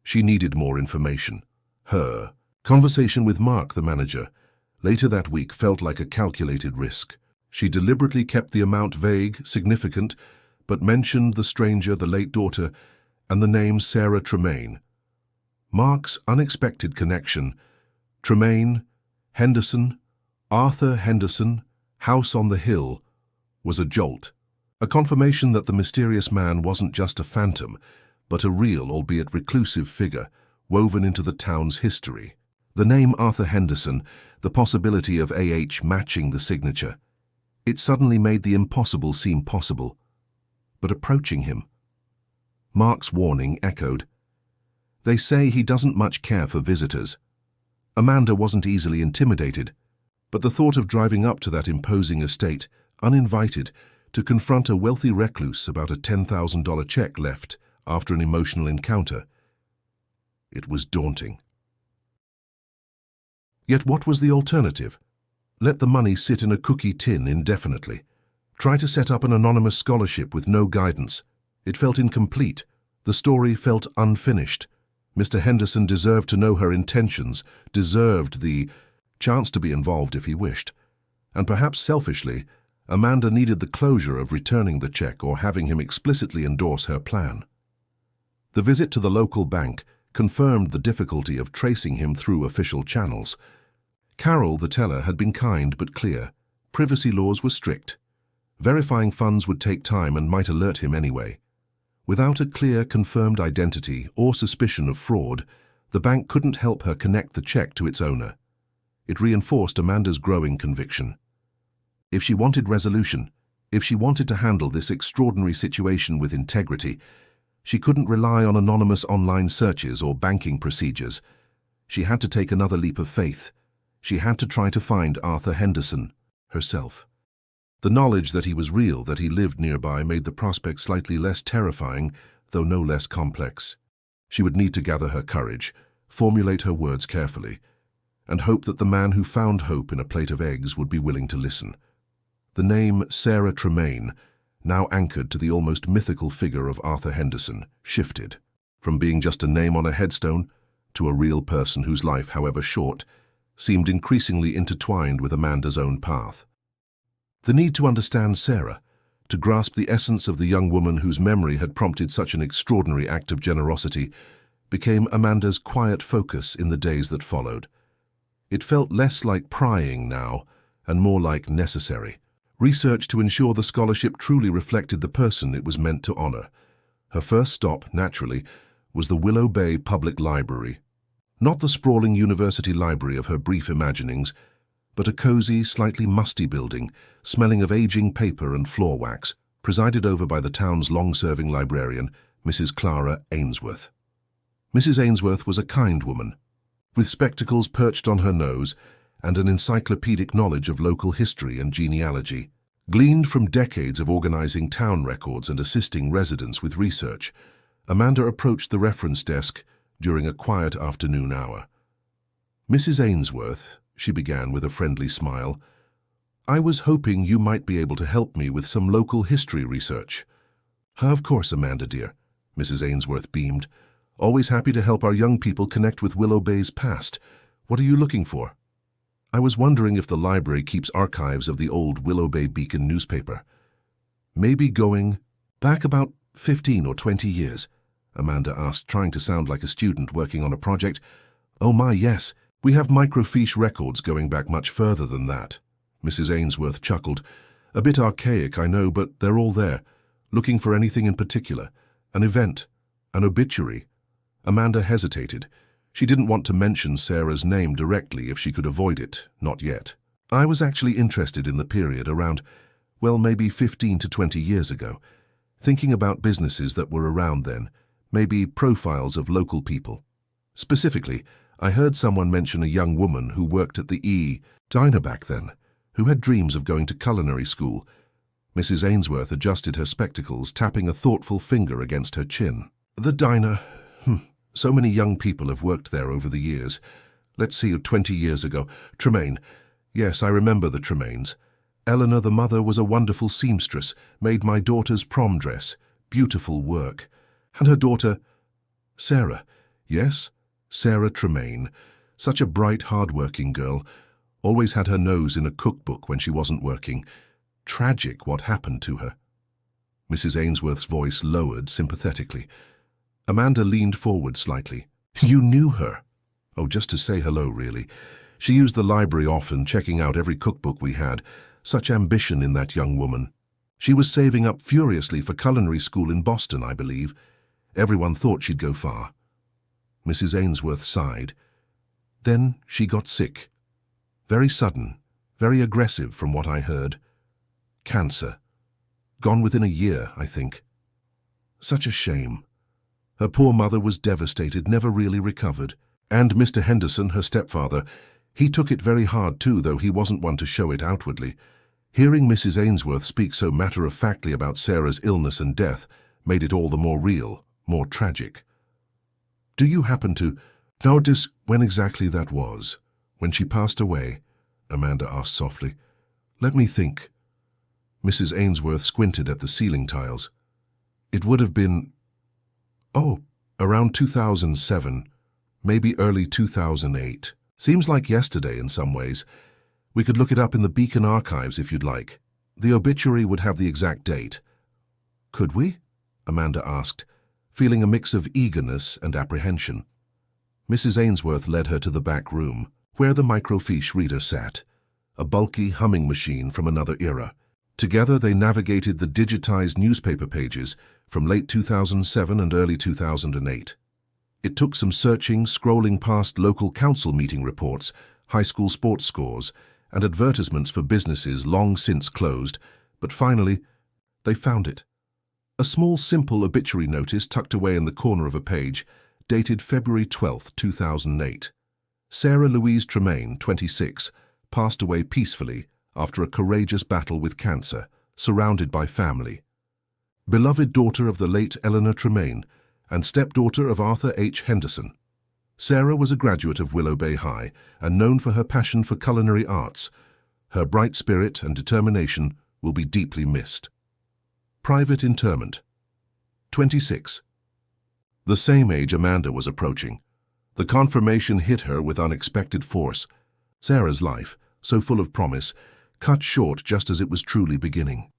She needed more information. Her conversation with Mark, the manager, later that week felt like a calculated risk. She deliberately kept the amount vague, significant, but mentioned the stranger, the late daughter, and the name Sarah Tremaine. Mark's unexpected connection, Tremaine, Henderson, Arthur Henderson, House on the Hill, was a jolt. A confirmation that the mysterious man wasn't just a phantom, but a real, albeit reclusive figure, woven into the town's history. The name Arthur Henderson, the possibility of AH matching the signature. It suddenly made the impossible seem possible. But approaching him. Mark's warning echoed. They say he doesn't much care for visitors. Amanda wasn't easily intimidated, but the thought of driving up to that imposing estate, uninvited, to confront a wealthy recluse about a $10,000 check left after an emotional encounter, it was daunting. Yet what was the alternative? Let the money sit in a cookie tin indefinitely. Try to set up an anonymous scholarship with no guidance. It felt incomplete, The story felt unfinished. Mr. Henderson deserved to know her intentions, deserved the chance to be involved if he wished. And perhaps selfishly, Amanda needed the closure of returning the check or having him explicitly endorse her plan. The visit to the local bank confirmed the difficulty of tracing him through official channels. Carol, the teller, had been kind but clear. Privacy laws were strict. Verifying funds would take time and might alert him anyway. Without a clear, confirmed identity or suspicion of fraud, the bank couldn't help her connect the check to its owner. It reinforced Amanda's growing conviction. If she wanted resolution, if she wanted to handle this extraordinary situation with integrity, she couldn't rely on anonymous online searches or banking procedures. She had to take another leap of faith. She had to try to find Arthur Henderson herself. The knowledge that he was real, that he lived nearby, made the prospect slightly less terrifying, though no less complex. She would need to gather her courage, formulate her words carefully, and hope that the man who found hope in a plate of eggs would be willing to listen. The name Sarah Tremaine, now anchored to the almost mythical figure of Arthur Henderson, shifted from being just a name on a headstone to a real person whose life, however short, seemed increasingly intertwined with Amanda's own path. The need to understand Sarah, to grasp the essence of the young woman whose memory had prompted such an extraordinary act of generosity, became Amanda's quiet focus in the days that followed. It felt less like prying now, and more like necessary. Research to ensure the scholarship truly reflected the person it was meant to honor. Her first stop, naturally, was the Willow Bay Public Library. Not the sprawling university library of her brief imaginings, but a cozy, slightly musty building, smelling of aging paper and floor wax, presided over by the town's long-serving librarian, Mrs. Clara Ainsworth. Mrs. Ainsworth was a kind woman, with spectacles perched on her nose and an encyclopedic knowledge of local history and genealogy. Gleaned from decades of organizing town records and assisting residents with research, Amanda approached the reference desk during a quiet afternoon hour. "Mrs. Ainsworth," she began with a friendly smile, "I was hoping you might be able to help me with some local history research." "Of course, Amanda, dear," Mrs. Ainsworth beamed. "Always happy to help our young people connect with Willow Bay's past. What are you looking for?" "I was wondering if the library keeps archives of the old Willow Bay Beacon newspaper. Maybe going back about 15 or 20 years, Amanda asked, trying to sound like a student working on a project. "Oh my, yes. We have microfiche records going back much further than that." Mrs. Ainsworth chuckled. "A bit archaic, I know, but they're all there. Looking for anything in particular? An event? An obituary?" Amanda hesitated. She didn't want to mention Sarah's name directly if she could avoid it, not yet. "I was actually interested in the period around, well, maybe 15 to 20 years ago. Thinking about businesses that were around then, maybe profiles of local people. Specifically, I heard someone mention a young woman who worked at the diner back then, who had dreams of going to culinary school." Mrs. Ainsworth adjusted her spectacles, tapping a thoughtful finger against her chin. "The diner. So many young people have worked there over the years. Let's see, 20 years ago. Tremaine. Yes, I remember the Tremaines. Eleanor, the mother, was a wonderful seamstress, made my daughter's prom dress. Beautiful work. And her daughter, Sarah. Yes, Sarah Tremaine. Such a bright, hard-working girl. Always had her nose in a cookbook when she wasn't working. Tragic what happened to her." Mrs. Ainsworth's voice lowered sympathetically. Amanda leaned forward slightly. "You knew her?" "Oh, just to say hello, really. She used the library often, checking out every cookbook we had. Such ambition in that young woman. She was saving up furiously for culinary school in Boston, I believe. Everyone thought she'd go far." Mrs. Ainsworth sighed. "Then she got sick. Very sudden, very aggressive from what I heard. Cancer. Gone within a year, I think. Such a shame. Her poor mother was devastated, never really recovered. And Mr. Henderson, her stepfather, he took it very hard too, though he wasn't one to show it outwardly. Hearing Mrs. Ainsworth speak so matter-of-factly about Sarah's illness and death made it all the more real, more tragic. Do you happen to notice when exactly that was? When she passed away?" Amanda asked softly. "Let me think." Mrs. Ainsworth squinted at the ceiling tiles. "It would have been Oh, around 2007, maybe early 2008. Seems like yesterday in some ways. We could look it up in the Beacon archives if you'd like. The obituary would have the exact date. Could we? Amanda asked, feeling a mix of eagerness and apprehension. Mrs. Ainsworth led her to the back room, where the microfiche reader sat, a bulky humming machine from another era. Together they navigated the digitized newspaper pages from late 2007 and early 2008. It took some searching, scrolling past local council meeting reports, high school sports scores, and advertisements for businesses long since closed, but finally, they found it. A small, simple obituary notice tucked away in the corner of a page, dated February 12, 2008. Sarah Louise Tremaine, 26, passed away peacefully after a courageous battle with cancer, surrounded by family. Beloved daughter of the late Eleanor Tremaine and stepdaughter of Arthur H. Henderson. Sarah was a graduate of Willow Bay High and known for her passion for culinary arts. Her bright spirit and determination will be deeply missed. Private interment. 26. The same age Amanda was approaching. The confirmation hit her with unexpected force. Sarah's life, so full of promise, cut short just as it was truly beginning.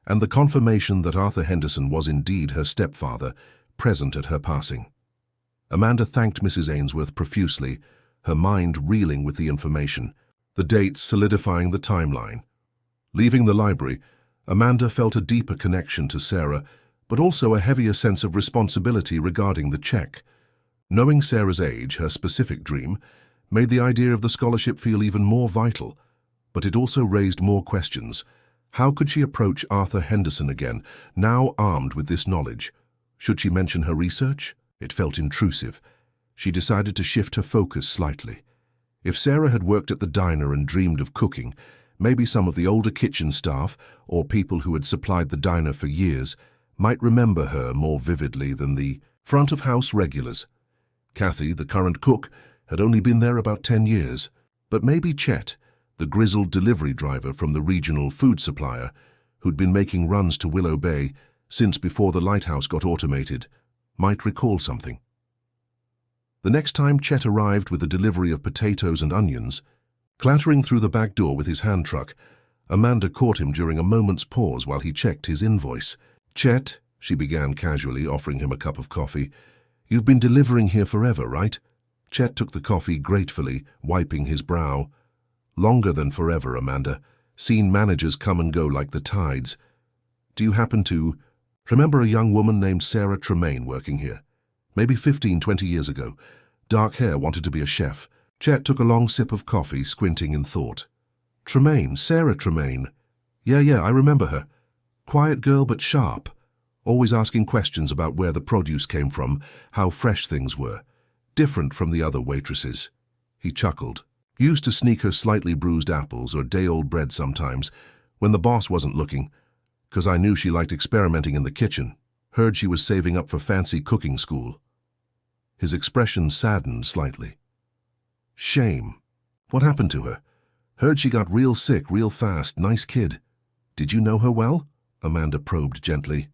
And the confirmation that Arthur Henderson was indeed her stepfather, present at her passing. Amanda thanked Mrs. Ainsworth profusely, her mind reeling with the information, the dates solidifying the timeline. Leaving the library, Amanda felt a deeper connection to Sarah, but also a heavier sense of responsibility regarding the check. Knowing Sarah's age, her specific dream, made the idea of the scholarship feel even more vital, but it also raised more questions. How could she approach Arthur Henderson again, now armed with this knowledge? Should she mention her research? It felt intrusive. She decided to shift her focus slightly. If Sarah had worked at the diner and dreamed of cooking, maybe some of the older kitchen staff, or people who had supplied the diner for years, might remember her more vividly than the front-of-house regulars. Kathy, the current cook, had only been there about 10 years, but maybe Chet, the grizzled delivery driver from the regional food supplier, who'd been making runs to Willow Bay since before the lighthouse got automated, might recall something. The next time Chet arrived with a delivery of potatoes and onions, clattering through the back door with his hand truck, Amanda caught him during a moment's pause while he checked his invoice. "Chet," she began casually, offering him a cup of coffee, "you've been delivering here forever, right?" Chet took the coffee gratefully, wiping his brow. "Longer than forever, Amanda. Seen managers come and go like the tides. Do you happen to remember a young woman named Sarah Tremaine working here? Maybe 15, 20 years ago. Dark hair, wanted to be a chef." Chet took a long sip of coffee, squinting in thought. "Tremaine, Sarah Tremaine. Yeah, I remember her. Quiet girl but sharp. Always asking questions about where the produce came from, how fresh things were. Different from the other waitresses." He chuckled. "Used to sneak her slightly bruised apples or day-old bread sometimes, when the boss wasn't looking, 'cause I knew she liked experimenting in the kitchen. Heard she was saving up for fancy cooking school." His expression saddened slightly. "Shame. What happened to her? Heard she got real sick real fast. Nice kid. Did you know her well?" Amanda probed gently.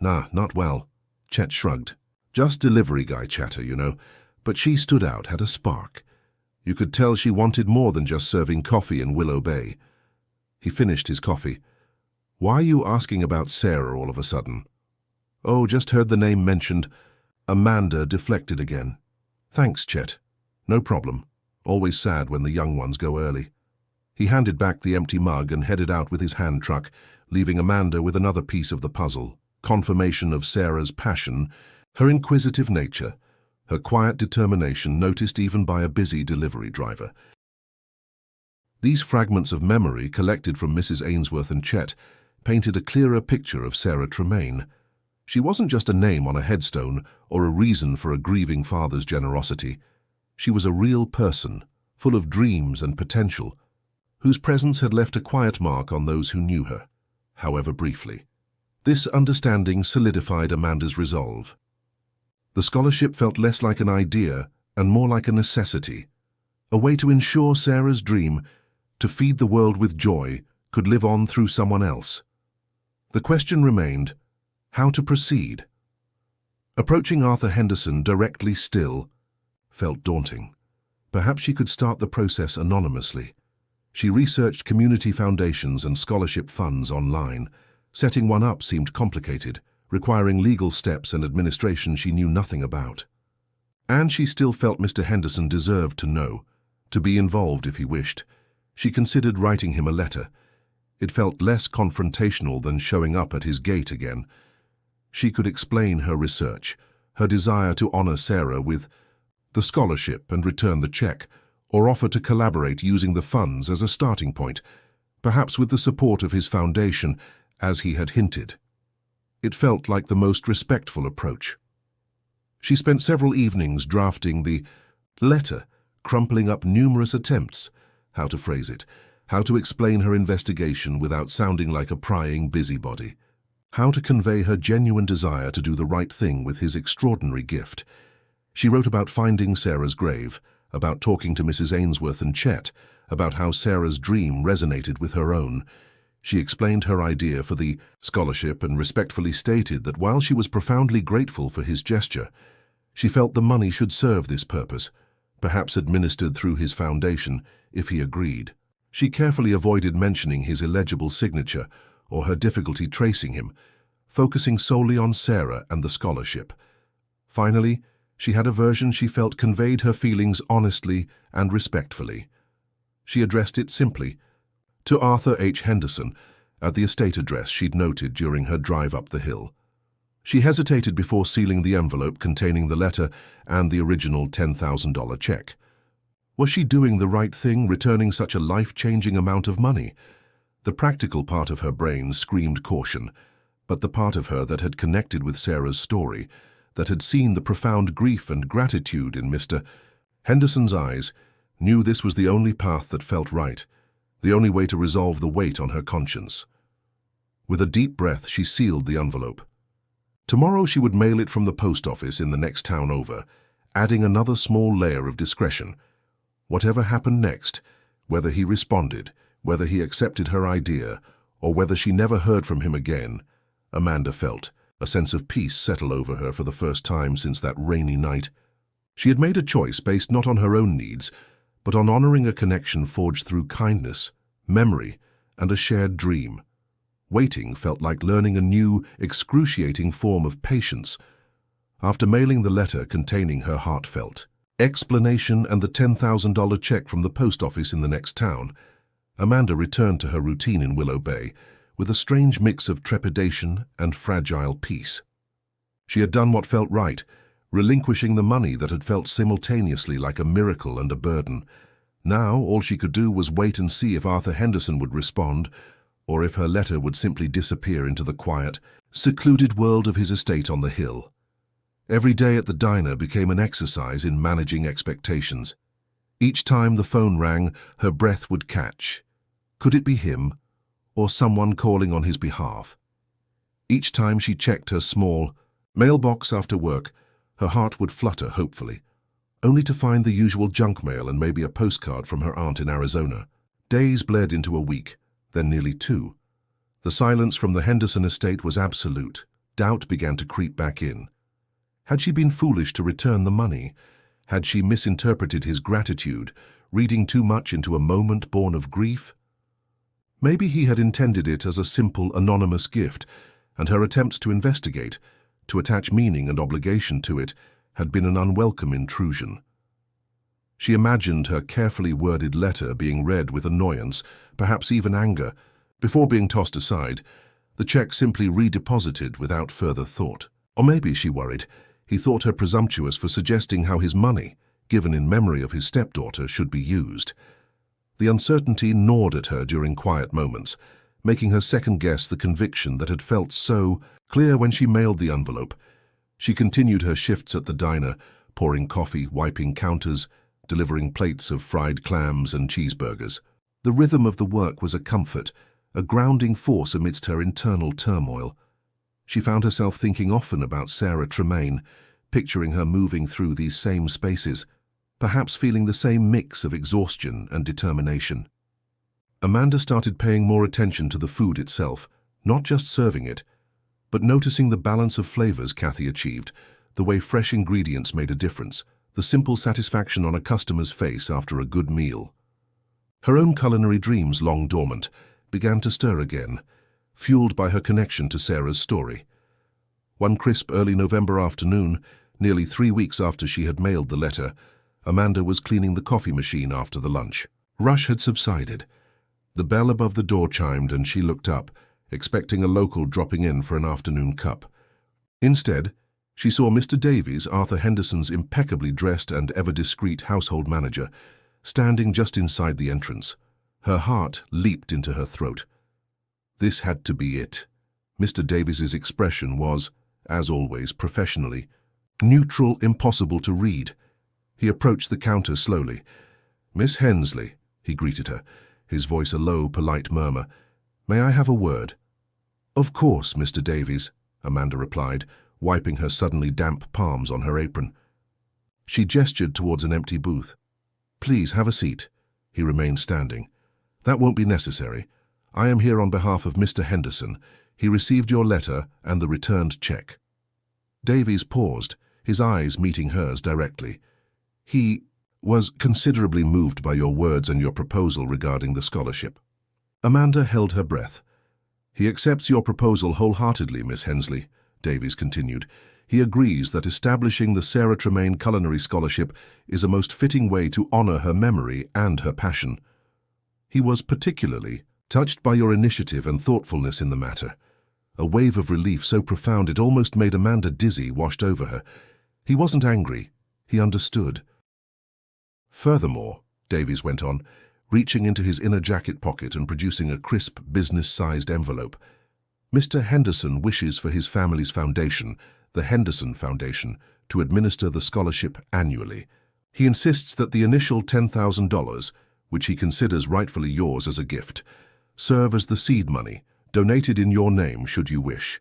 "Nah, not well." Chet shrugged. "Just delivery guy chatter, you know. But she stood out, had a spark. You could tell she wanted more than just serving coffee in Willow Bay." He finished his coffee. "Why are you asking about Sarah all of a sudden?" "Oh, just heard the name mentioned." Amanda deflected again. "Thanks, Chet. No problem. Always sad when the young ones go early." He handed back the empty mug and headed out with his hand truck, leaving Amanda with another piece of the puzzle. Confirmation of Sarah's passion, her inquisitive nature, her quiet determination noticed even by a busy delivery driver. These fragments of memory collected from Mrs. Ainsworth and Chet painted a clearer picture of Sarah Tremaine. She wasn't just a name on a headstone or a reason for a grieving father's generosity. She was a real person, full of dreams and potential, whose presence had left a quiet mark on those who knew her, however briefly. This understanding solidified Amanda's resolve. The scholarship felt less like an idea and more like a necessity, a way to ensure Sarah's dream, to feed the world with joy, could live on through someone else. The question remained, how to proceed? Approaching Arthur Henderson directly still felt daunting. Perhaps she could start the process anonymously. She researched community foundations and scholarship funds online. Setting one up seemed complicated, requiring legal steps and administration she knew nothing about. And she still felt Mr. Henderson deserved to know, to be involved if he wished. She considered writing him a letter. It felt less confrontational than showing up at his gate again. She could explain her research, her desire to honor Sarah with the scholarship and return the check, or offer to collaborate using the funds as a starting point, perhaps with the support of his foundation, as he had hinted. It felt like the most respectful approach. She spent several evenings drafting the letter, crumpling up numerous attempts, how to phrase it, how to explain her investigation without sounding like a prying busybody, how to convey her genuine desire to do the right thing with his extraordinary gift. She wrote about finding Sarah's grave, about talking to Mrs. Ainsworth and Chet, about how Sarah's dream resonated with her own. She explained her idea for the scholarship and respectfully stated that while she was profoundly grateful for his gesture, she felt the money should serve this purpose, perhaps administered through his foundation, if he agreed. She carefully avoided mentioning his illegible signature or her difficulty tracing him, focusing solely on Sarah and the scholarship. Finally, she had a version she felt conveyed her feelings honestly and respectfully. She addressed it simply to Arthur H. Henderson at the estate address she'd noted during her drive up the hill. She hesitated before sealing the envelope containing the letter and the original $10,000 check. Was she doing the right thing, returning such a life-changing amount of money? The practical part of her brain screamed caution, but the part of her that had connected with Sarah's story, that had seen the profound grief and gratitude in Mr. Henderson's eyes, knew this was the only path that felt right, the only way to resolve the weight on her conscience. With a deep breath, she sealed the envelope. Tomorrow she would mail it from the post office in the next town over, adding another small layer of discretion. Whatever happened next, whether he responded, whether he accepted her idea, or whether she never heard from him again, Amanda felt a sense of peace settle over her for the first time since that rainy night. She had made a choice based not on her own needs, but on honoring a connection forged through kindness, memory, and a shared dream. Waiting felt like learning a new, excruciating form of patience. After mailing the letter containing her heartfelt explanation and the $10,000 check from the post office in the next town, Amanda returned to her routine in Willow Bay with a strange mix of trepidation and fragile peace. She had done what felt right, relinquishing the money that had felt simultaneously like a miracle and a burden. Now all she could do was wait and see if Arthur Henderson would respond, or if her letter would simply disappear into the quiet, secluded world of his estate on the hill. Every day at the diner became an exercise in managing expectations. Each time the phone rang, her breath would catch. Could it be him, or someone calling on his behalf? Each time she checked her small mailbox after work, her heart would flutter hopefully, only to find the usual junk mail and maybe a postcard from her aunt in Arizona. Days bled into a week, then nearly 2. The silence from the Henderson estate was absolute. Doubt began to creep back in. Had she been foolish to return the money? Had she misinterpreted his gratitude, reading too much into a moment born of grief? Maybe he had intended it as a simple, anonymous gift, and her attempts to investigate, to attach meaning and obligation to it, had been an unwelcome intrusion. She imagined her carefully worded letter being read with annoyance, perhaps even anger, before being tossed aside, the check simply redeposited without further thought. Or maybe, she worried, he thought her presumptuous for suggesting how his money, given in memory of his stepdaughter, should be used. The uncertainty gnawed at her during quiet moments, making her second-guess the conviction that had felt so clear when she mailed the envelope. She continued her shifts at the diner, pouring coffee, wiping counters, delivering plates of fried clams and cheeseburgers. The rhythm of the work was a comfort, a grounding force amidst her internal turmoil. She found herself thinking often about Sarah Tremaine, picturing her moving through these same spaces, perhaps feeling the same mix of exhaustion and determination. Amanda started paying more attention to the food itself, not just serving it, but noticing the balance of flavors Kathy achieved, the way fresh ingredients made a difference, the simple satisfaction on a customer's face after a good meal. Her own culinary dreams, long dormant, began to stir again, fueled by her connection to Sarah's story. One crisp early November afternoon, nearly 3 weeks after she had mailed the letter, Amanda was cleaning the coffee machine after the lunch. Rush had subsided. The bell above the door chimed and she looked up, expecting a local dropping in for an afternoon cup. Instead, she saw Mr. Davies, Arthur Henderson's impeccably dressed and ever-discreet household manager, standing just inside the entrance. Her heart leaped into her throat. This had to be it. Mr. Davies's expression was, as always, professionally neutral, impossible to read. He approached the counter slowly. "Miss Hensley," he greeted her, his voice a low, polite murmur. "May I have a word?" "Of course, Mr. Davies," Amanda replied, wiping her suddenly damp palms on her apron. She gestured towards an empty booth. "Please have a seat." He remained standing. "That won't be necessary. I am here on behalf of Mr. Henderson. He received your letter and the returned check." Davies paused, his eyes meeting hers directly. "He was considerably moved by your words and your proposal regarding the scholarship." Amanda held her breath. "He accepts your proposal wholeheartedly, Miss Hensley," Davies continued. "He agrees that establishing the Sarah Tremaine Culinary Scholarship is a most fitting way to honor her memory and her passion. He was particularly touched by your initiative and thoughtfulness in the matter." A wave of relief so profound it almost made Amanda dizzy washed over her. He wasn't angry. He understood. "Furthermore," Davies went on, reaching into his inner jacket pocket and producing a crisp, business-sized envelope, "Mr. Henderson wishes for his family's foundation, the Henderson Foundation, to administer the scholarship annually. He insists that the initial $10,000, which he considers rightfully yours as a gift, serve as the seed money, donated in your name should you wish.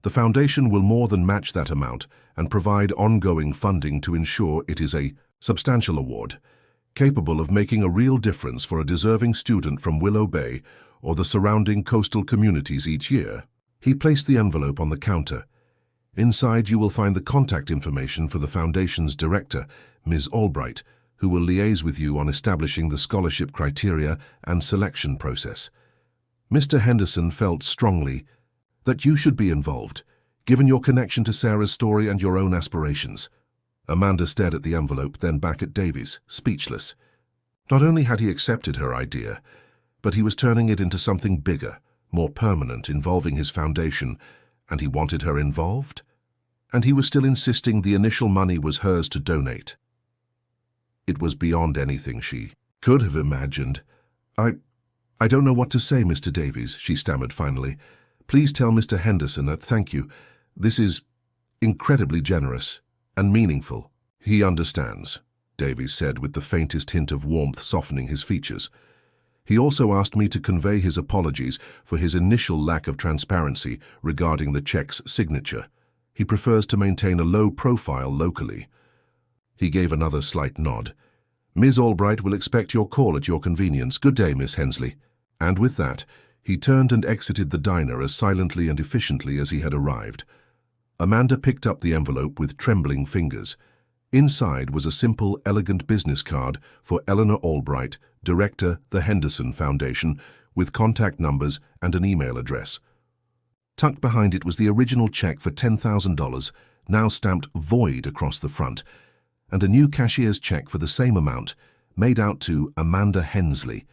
The foundation will more than match that amount and provide ongoing funding to ensure it is a substantial award, capable of making a real difference for a deserving student from Willow Bay or the surrounding coastal communities each year." He placed the envelope on the counter. "Inside you will find the contact information for the Foundation's director, Ms. Albright, who will liaise with you on establishing the scholarship criteria and selection process. Mr. Henderson felt strongly that you should be involved, given your connection to Sarah's story and your own aspirations." Amanda stared at the envelope, then back at Davies, speechless. Not only had he accepted her idea, but he was turning it into something bigger, more permanent, involving his foundation, and he wanted her involved? And he was still insisting the initial money was hers to donate. It was beyond anything she could have imagined. I don't know what to say, Mr. Davies," she stammered finally. "Please tell Mr. Henderson that thank you. This is incredibly generous and meaningful." "He understands," Davies said with the faintest hint of warmth softening his features. "He also asked me to convey his apologies for his initial lack of transparency regarding the check's signature. He prefers to maintain a low profile locally." He gave another slight nod. "Ms. Albright will expect your call at your convenience. Good day, Miss Hensley." And with that, he turned and exited the diner as silently and efficiently as he had arrived. Amanda picked up the envelope with trembling fingers. Inside was a simple, elegant business card for Eleanor Albright, Director, the Henderson Foundation, with contact numbers and an email address. Tucked behind it was the original check for $10,000, now stamped void across the front, and a new cashier's check for the same amount, made out to Amanda Hensley.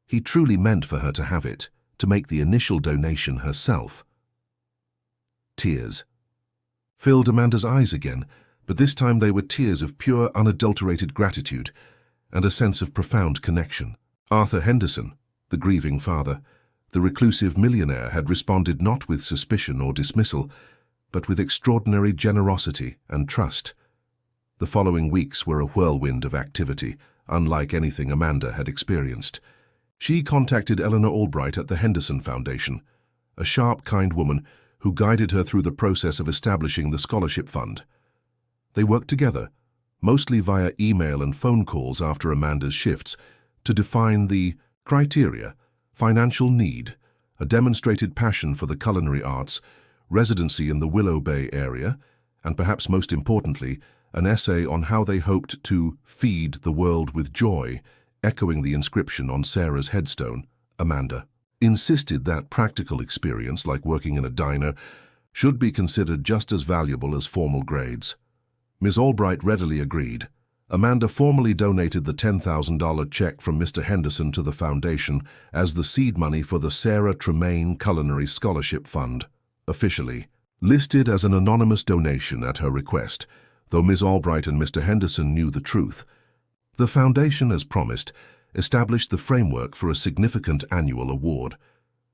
He truly meant for her to have it, to make the initial donation herself. Tears filled Amanda's eyes again, but this time they were tears of pure, unadulterated gratitude and a sense of profound connection. Arthur Henderson, the grieving father, the reclusive millionaire, had responded not with suspicion or dismissal, but with extraordinary generosity and trust. The following weeks were a whirlwind of activity, unlike anything Amanda had experienced. She contacted Eleanor Albright at the Henderson Foundation, a sharp, kind woman who guided her through the process of establishing the scholarship fund. They worked together, mostly via email and phone calls after Amanda's shifts, to define the criteria: financial need, a demonstrated passion for the culinary arts, residency in the Willow Bay area, and perhaps most importantly, an essay on how they hoped to feed the world with joy, echoing the inscription on Sarah's headstone. Amanda insisted that practical experience, like working in a diner, should be considered just as valuable as formal grades. Ms. Albright readily agreed. Amanda formally donated the $10,000 check from Mr. Henderson to the foundation as the seed money for the Sarah Tremaine Culinary Scholarship Fund, officially listed as an anonymous donation at her request, though Ms. Albright and Mr. Henderson knew the truth. The foundation, as promised, established the framework for a significant annual award.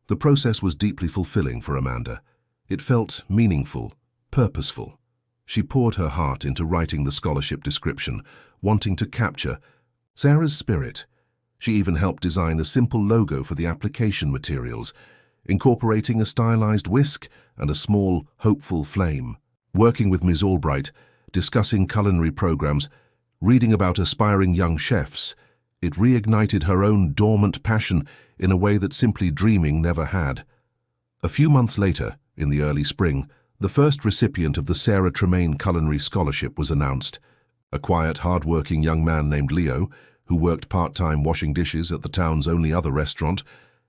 The process was deeply fulfilling for Amanda. It felt meaningful, purposeful. She poured her heart into writing the scholarship description, wanting to capture Sarah's spirit. She even helped design a simple logo for the application materials, incorporating a stylized whisk and a small, hopeful flame. Working with Ms. Albright, discussing culinary programs, reading about aspiring young chefs, it reignited her own dormant passion in a way that simply dreaming never had. A few months later, in the early spring, the first recipient of the Sarah Tremaine Culinary Scholarship was announced. A quiet, hard-working young man named Leo, who worked part-time washing dishes at the town's only other restaurant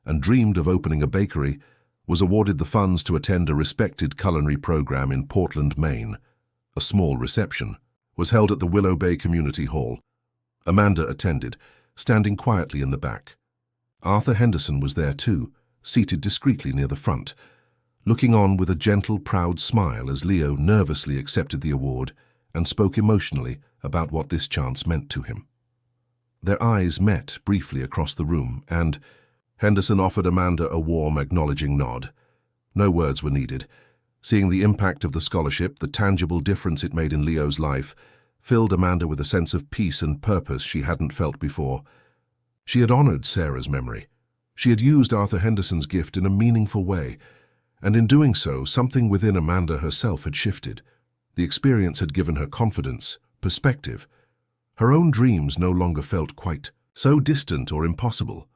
and dreamed of opening a bakery, was awarded the funds to attend a respected culinary program in Portland, Maine. A small reception was held at the Willow Bay Community Hall. Amanda attended, standing quietly in the back. Arthur Henderson was there too, seated discreetly near the front, looking on with a gentle, proud smile as Leo nervously accepted the award and spoke emotionally about what this chance meant to him. Their eyes met briefly across the room, and Henderson offered Amanda a warm, acknowledging nod. No words were needed. Seeing the impact of the scholarship, the tangible difference it made in Leo's life, filled Amanda with a sense of peace and purpose she hadn't felt before. She had honored Sarah's memory. She had used Arthur Henderson's gift in a meaningful way, and in doing so, something within Amanda herself had shifted. The experience had given her confidence, perspective. Her own dreams no longer felt quite so distant or impossible.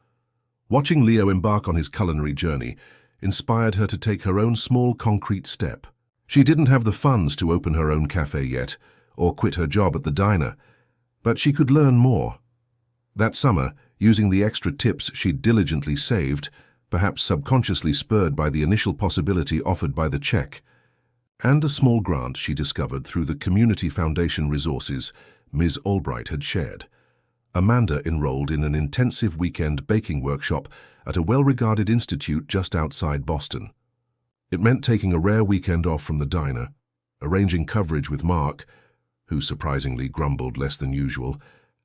Watching Leo embark on his culinary journey inspired her to take her own small concrete step. She didn't have the funds to open her own cafe yet, or quit her job at the diner, but she could learn more. That summer, using the extra tips she'd diligently saved, perhaps subconsciously spurred by the initial possibility offered by the check, and a small grant she discovered through the Community Foundation resources Ms. Albright had shared, Amanda enrolled in an intensive weekend baking workshop at a well-regarded institute just outside Boston. It meant taking a rare weekend off from the diner, arranging coverage with Mark, who surprisingly grumbled less than usual,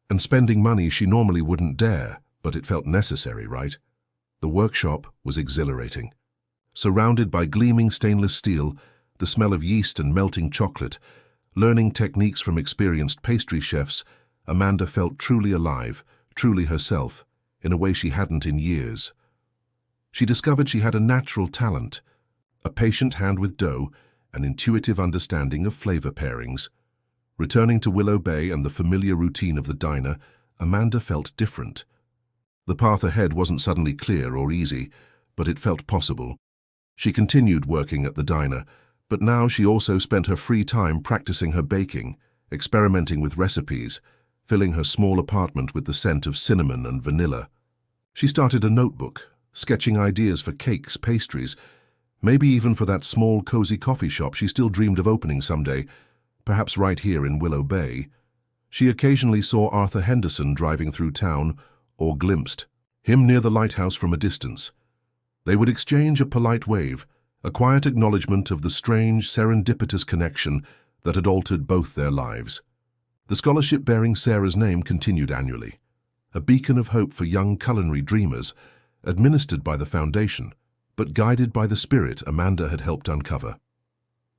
and spending money she normally wouldn't dare, but it felt necessary, right? The workshop was exhilarating. Surrounded by gleaming stainless steel, the smell of yeast and melting chocolate, learning techniques from experienced pastry chefs, Amanda felt truly alive, truly herself, in a way she hadn't in years. She discovered she had a natural talent, a patient hand with dough, an intuitive understanding of flavor pairings. Returning to Willow Bay and the familiar routine of the diner, Amanda felt different. The path ahead wasn't suddenly clear or easy, but it felt possible. She continued working at the diner, but now she also spent her free time practicing her baking, experimenting with recipes, filling her small apartment with the scent of cinnamon and vanilla. She started a notebook, sketching ideas for cakes, pastries, maybe even for that small, cozy coffee shop she still dreamed of opening someday, perhaps right here in Willow Bay. She occasionally saw Arthur Henderson driving through town, or glimpsed him near the lighthouse from a distance. They would exchange a polite wave, a quiet acknowledgement of the strange, serendipitous connection that had altered both their lives. The scholarship bearing Sarah's name continued annually, a beacon of hope for young culinary dreamers, administered by the foundation, but guided by the spirit Amanda had helped uncover.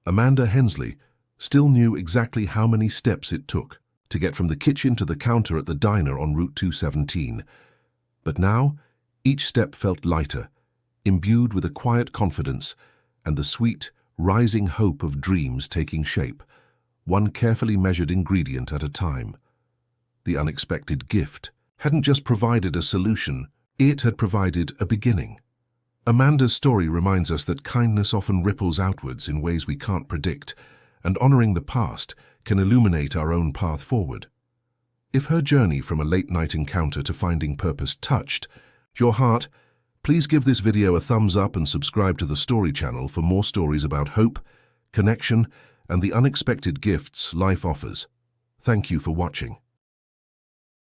Amanda Hensley still knew exactly how many steps it took to get from the kitchen to the counter at the diner on Route 217. But now, each step felt lighter, imbued with a quiet confidence and the sweet, rising hope of dreams taking shape, one carefully measured ingredient at a time. The unexpected gift hadn't just provided a solution, it had provided a beginning. Amanda's story reminds us that kindness often ripples outwards in ways we can't predict, and honoring the past can illuminate our own path forward. If her journey from a late-night encounter to finding purpose touched your heart, please give this video a thumbs up and subscribe to the Story Channel for more stories about hope, connection, and the unexpected gifts life offers. Thank you for watching.